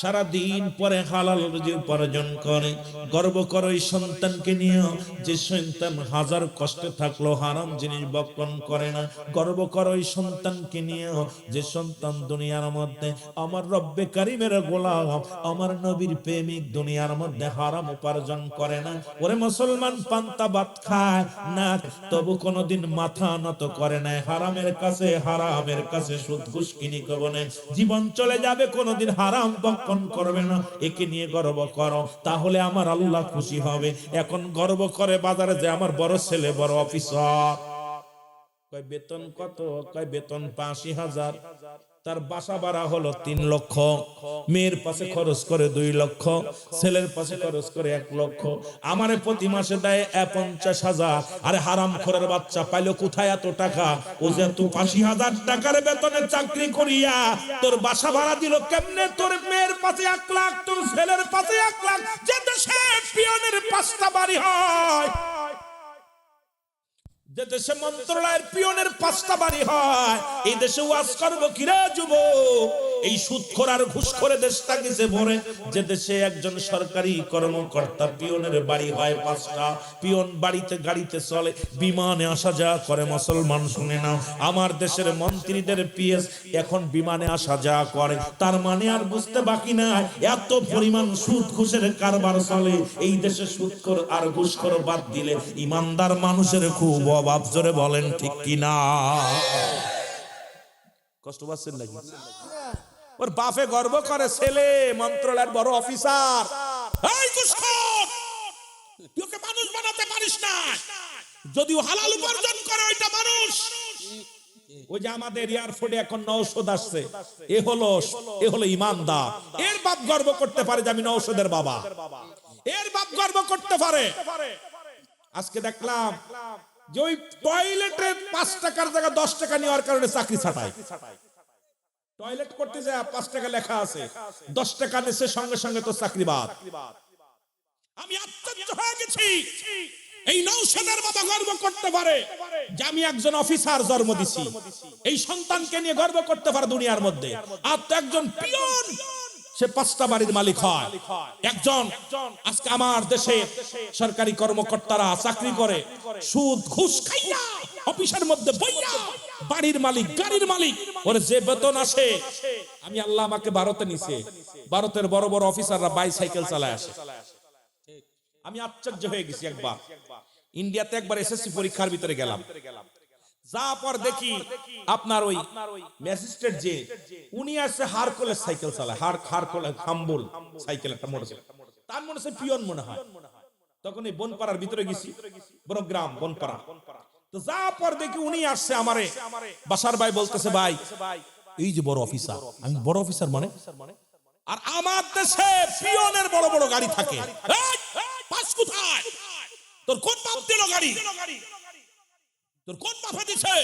সারা দিন পরে হালাল রুজি উপার্জন করে। গর্ব করো এই সন্তানকে নিয়ে যে সন্তান হাজার কষ্টে থাকলো হারাম জিনিস ভক্ষণ করে না। গর্ব করো এই সন্তানকে নিয়ে যে সন্তান দুনিয়ার মধ্যে আমার রব্বে কারিমের গোলাম, আমার নবীর প্রেমিক, দুনিয়ার মধ্যে হারাম উপার্জন করে না। ওরে মুসলমান পান্তা ভাত খায় না, তবু কোনোদিন মাথা নত করে না হারামের কাছে, হারামের কাছে সুদ ঘুষ কিনি কবনে জীবন চলে যাবে, কোনোদিন হারাম ভক্ষণ করবে না। একে নিয়ে গর্ব করো, তাহলে আমার আল্লাহ খুশি হবে। এখন গর্ব করে বাজারে যে আমার বড় ছেলে বড় অফিসার, কয় বেতন কত? কয় বেতন ৮৫,০০০। তার বাসা ভাড়া হলো ৩ লক্ষ, মেয়ের পাশে খরচ করে ২ লক্ষ, ছেলের পাশে খরচ করে ১ লক্ষ, আমারে প্রতি মাসে দেয় ৫০,০০০। আরে হারামখোরের বাচ্চা পাইলো কোথায় এত টাকা? ও যে তুই ৮০,০০০ টাকার বেতনে চাকরি করিয়া তোর বাসা ভাড়া দিল কেমনে? তোর মেয়ের পাশে ১ লাখ, তোর ছেলের পাশে ১ লাখ। যে দেশে পিয়নের ৫টা বাড়ি হয়, যে দেশে মন্ত্রণালয়ের পিয়নের ৫টা বাড়ি হয়, এই দেশে ওয়াজ করবো কিরা যুবক? এই সুদখোর আর ঘুষখোরে দেশটা কিসে ভরে? যে দেশে একজন সরকারি কর্মকর্তা পিয়নের বাড়ি হয় ৫টা, পিয়ন বাড়িতে গাড়িতে চলে, বিমানে আসা যাওয়া করে। মুসলমান শুনে নাও, আমার দেশের মন্ত্রীদের পিএস এখন বিমানে আসা যাওয়া করে। তার মানে আর বুঝতে বাকি নাই এত পরিমাণ সুদ ঘুষের কারবার চলে এই দেশে। সুদখোর আর ঘুষখোর বাদ দিলে ইমানদার মানুষের খুব অভাব। জোরে বলেন ঠিক কিনা? কষ্ট পাচ্ছেন নাকি? ওর বাপে গর্ব করে ছেলে মন্ত্রণালয়ের বড় অফিসার। এই ঘুষখোর, তুই ওকে মানুষ বানাতে পারিস না। যদিও হালাল উপার্জন করে ওইটা মানুষ। ওই যে আমাদের এয়ারফোর্টে এখন নওশাদ আসছে, এ হলো ইমানদার। এর বাপ গর্ব করতে পারে যে আমি নওশাদের বাবা। এর বাপ গর্ব করতে পারে। আজকে দেখলাম যে ওই টয়লেটে ৫ টাকার জায়গায় ১০ টাকা নেওয়ার কারণে চাকরি ছাঁটাই। টয়লেট করতে যায় ৫ টাকা লেখা আছে, ১০ টাকা নিচ্ছে সঙ্গে সঙ্গে তো চাকরি বাদ। আমি আশ্চর্য হয়ে গেছি। এই নওশাদের বাবা গর্ব করতে পারে যে আমি একজন অফিসার জন্ম দিছি। এই সন্তানকে নিয়ে গর্ব করতে পারে দুনিয়ার মধ্যে। আর তো একজন পিয়ন, সে ৫টা বাড়ির মালিক হয়। একজন আজকে আমার দেশে সরকারি কর্মকর্তারা চাকরি করে সুদ ঘুষ খাইয়া, অফিসের মধ্যে বইয়া, বাড়ির মালিক, গাড়ির মালিক। ওর যে বেতন আসে, আমি আল্লাহ আমাকে ভারতে নিছে, ভারতের বড় বড় অফিসাররা বাইসাইকেল চালায় আসে। আমি আশ্চর্য হয়ে গেছি। একবার ইন্ডিয়াতে একবার এসএসসি পরীক্ষার ভিতরে গেলাম, যা পর দেখি আপনার ওই ম্যাজিস্ট্রেট যে উনি আছে হারকুলেস সাইকেল চালায়, হারকুলেস হাম্বল সাইকেল একটা মোটরসাইকেল, তার মনে হচ্ছে পিয়ন মনে হয়। তখন এই বনপাড়ার ভিতরে গেছি, বড় গ্রাম বনপাড়া। তো যা পর দেখি উনি আসছে আমারে বাসার ভাই বলতেছে, ভাই এই যে বড় অফিসার। আমি বড় অফিসার মানে? আর আমার দেশে পিয়নের বড় বড় গাড়ি থাকে। পাস কোথায়? তোর কোন বাপ দিল গাড়ি? তোর কোন বাপে দিছে?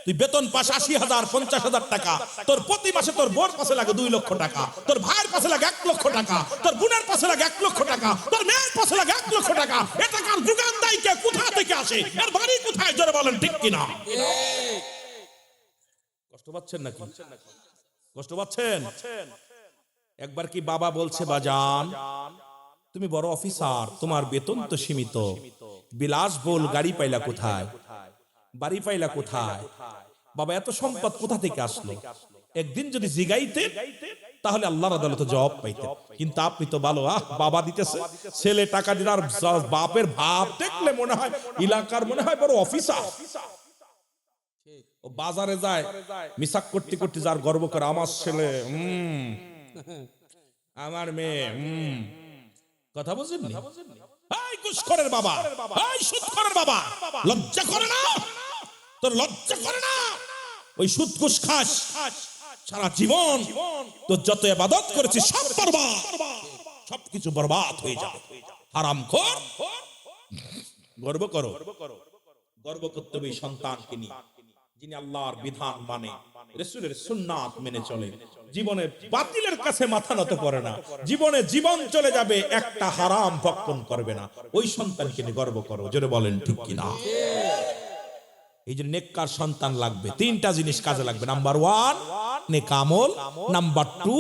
তুই বেতন পাস ৮০,০০০, ৫০,০০০ টাকা। তোর প্রতি মাসে তোর বোর পাশে লাগে ২ লক্ষ টাকা, তোর ভাইয়ের পাশে লাগে ১ লক্ষ টাকা, তোর বোনের পাশে লাগে ১ লক্ষ টাকা, তোর মেয়ের পাশে লাগে ১ লক্ষ টাকা। এ টাকার যোগান দেয় কে? কোথা থেকে আসে? এর বাড়ি কোথায়? জোরে বলেন ঠিক কিনা? কষ্ট পাচ্ছেন নাকি? কষ্ট পাচ্ছেন? একবার কি বাবা বলছে, বাজান তুমি বড় অফিসার, তোমার বেতন তো সীমিত, বিলাসবহুল গাড়ি পাইলা কোথায়? বাড়ি পাইলা কোথায়? বাবা এত সম্পদ কোথা থেকে আসলো? একদিন যদি জিগাইতে তাহলে আল্লাহর আদালতে জবাব পাইতে। কিন্তু আপনি তো ভালো, বাবা দিতেছে, ছেলে টাকা দিলে, আর বাপের ভাব দেখলে মনে হয় এলাকার মনে হয় বড় অফিসার। ও বাজারে যায় মিসাক করতে করতে যার গর্ব করে আমার ছেলে, আমার মেয়ে। কথা বুঝেননি? এই ঘুষখোরের বাবা, এই সুদখোরের বাবা, লজ্জা করে না? তোর লজ্জা করে না? ওই সুদ ঘুষ খাস, সারা জীবন তোর যত ইবাদত করেছিস সব বরবাদ, সবকিছু বরবাদ হয়ে যাবে। হারামখোর। গর্ব করো, গর্ব করতে হবে এই সন্তানকে নিয়ে। যিনি আল্লাহর বিধান মানে, রাসূলের সুন্নাত মেনে চলে, জীবনে বাতিলের কাছে মাথা নত করে না, জীবনে জীবন চলে যাবে একটা হারাম ভক্ষণ করবে না, ওই সন্তানকে নিয়ে গর্ব করো। জোরে বলেন ঠিক কিনা? এই যে নেককার সন্তান লাগবে, তিনটা জিনিস কাজে লাগবে। নাম্বার 1 নেক আমল, নাম্বার 2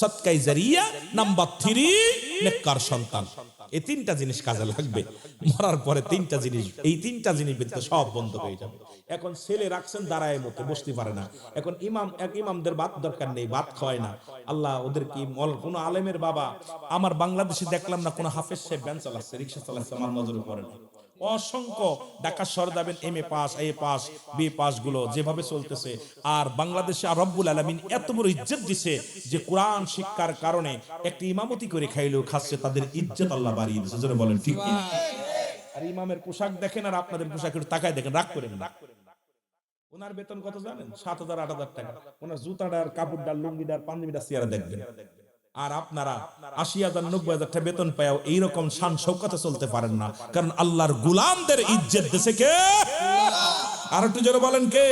সদকায়ে জারিয়া, নাম্বার 3 নেককার সন্তান। এই তিনটা জিনিস কাজে লাগবে। মরার পরে তিনটা জিনিস, এই তিনটা জিনিস ব্যতীত সব বন্ধ হয়ে যাবে। এখন ছেলে রাখছেন দাঁড়ায় মতো, বসতে পারে না। এখন ইমামদের ভাত দরকার নেই, ভাত খাওয়ায় না। আল্লাহ ওদের কি কোন আলেমের বাবা, আমার বাংলাদেশে দেখলাম না কোন হাফেজ সাহেব ভ্যান চালাচ্ছে, রিকশা চালাচ্ছে, আমার নজরে পড়ে না। অসংখ্য ঢাকা শহর যাবেন MA pass, A pass, B pass গুলো যেভাবে চলতেছে। আর বাংলাদেশে রব্বুল আলামিন এত বড় ইজ্জত দিছে যে কোরআন শিক্ষার কারণে একটি ইমামতি করে খাইলেও খাচ্ছে, তাদের ইজ্জত আল্লাহ বাড়িয়ে দিয়েছে। জোরে বলেন ঠিক কি? আর ইমামের পোশাক দেখেন আর আপনাদের পোশাক একটু তাকায় দেখেন, রাগ করেন না। ওনার বেতন কত জানেন? 7,000 8,000 টাকা। ওনার জুতাটার, কাপড়টার, লুঙ্গিটার, পাঞ্জাবিটার চেহারা দেখবেন। আর আপনারা 80,000 90,000 টাকা বেতন পাও এইরকম শান শৌকতে চলতে পারেন না, কারণ আল্লাহর গোলামদের ইজ্জত দেশে কে? আর একটু জোরে বলেন কে?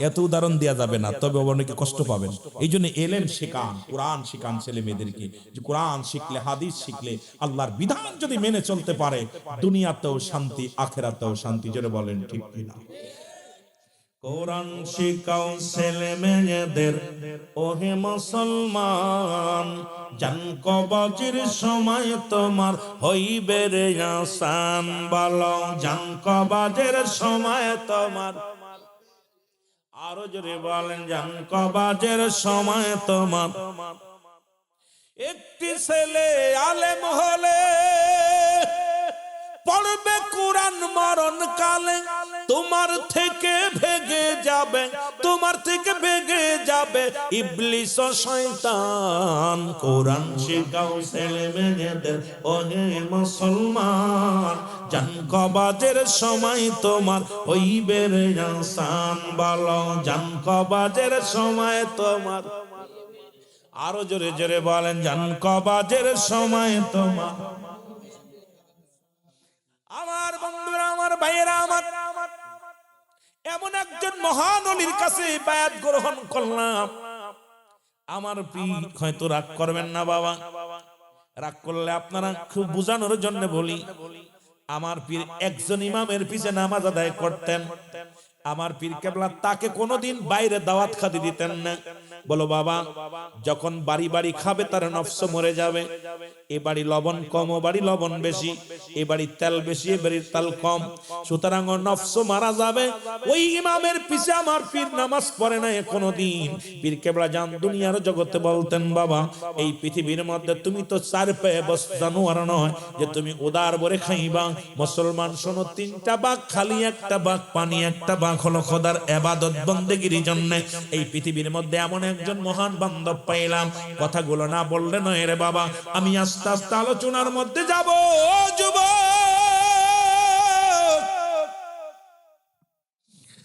এত উদাহরণ দেওয়া যাবে না, তবে অনেকে কষ্ট পাবেন। এই জন্য এলেম শেখান, কোরআন শেখান ছেলে মেয়েদেরকে, যে কোরআন শিখলে, হাদিস শিখলে, আল্লাহর বিধান যদি মেনে চলতে পারে, দুনিয়াতেও শান্তি, আখিরাতেও শান্তি। জোরে বলেন ঠিক কিনা? কোরআন শিখাও ছেলে মেয়েদের, ওহে মুসলমান, জান কবজের সময় তোমার হইবে রে আসান। বলো জান কবজের সময় তোমার, আরো জোরে বলেন জান কবজের সময় তোমার। একটি ছেলে আলেম হলে পড়বে কোরআন মরণ কালে, তোমার থেকে ভেগে যাবে, তোমার থেকে ভেগে যাবে ইবলিস ও শয়তান। কোরআন শিখাও ছেলে মেয়েদের, ওহে মুসলমান, জান কবজের সময় তোমার হইবে রে আসান। বলো জান কবজের সময় তোমার, আরো জোরে জোরে বলেন জান কবজের সময় তোমার। আমার বন্ধুরা, আমার ভাইয়েরা, আমার এমন একজন মহান ওলির কাছে বায়াত গ্রহণ করলাম। আমার পীর হয়তো রাগ করবেন না বাবা, রাগ করলে আপনারা খুব বুঝানোর জন্য বলি। আমার পীর একজন ইমামের পিছে নামাজ আদায় করতেন। আমার পীর কেবলা তাকে কোনোদিন বাইরে দাওয়াত খাতে দিতেন না। বলো বাবা, যখন বাড়ি বাড়ি খাবে তার নফস মরে যাবে। এ বাড়ি লবণ কম, ও বাড়ি লবণ বেশি, এ বাড়ি তেল বেশি, এ বাড়ির তেল কম, সুতরাং নফস মারা যাবে। ওই ইমামের পিছে আমার পীর নামাজ পড়ে না কোনোদিন। পীর কেবলা জান দুনিয়ার জগতে বলতেন, বাবা এই পৃথিবীর মধ্যে তুমি তো 4 পায়ে বস জানোয়ার নয় যে তুমি উদার ভরে খাইবা। মুসলমান শোনো, 3টা বাঘ খালি, একটা বাঘ পানি, একটা বাঘ হলো খোদার ইবাদত বন্দেগীর জন্য। এই পৃথিবীর মধ্যে এমন একজন মহান বান্ধব পাইলাম, কথাগুলো না বললে নয় রে বাবা। আমি আস্তে আস্তে আলোচনার মধ্যে যাব। যুবক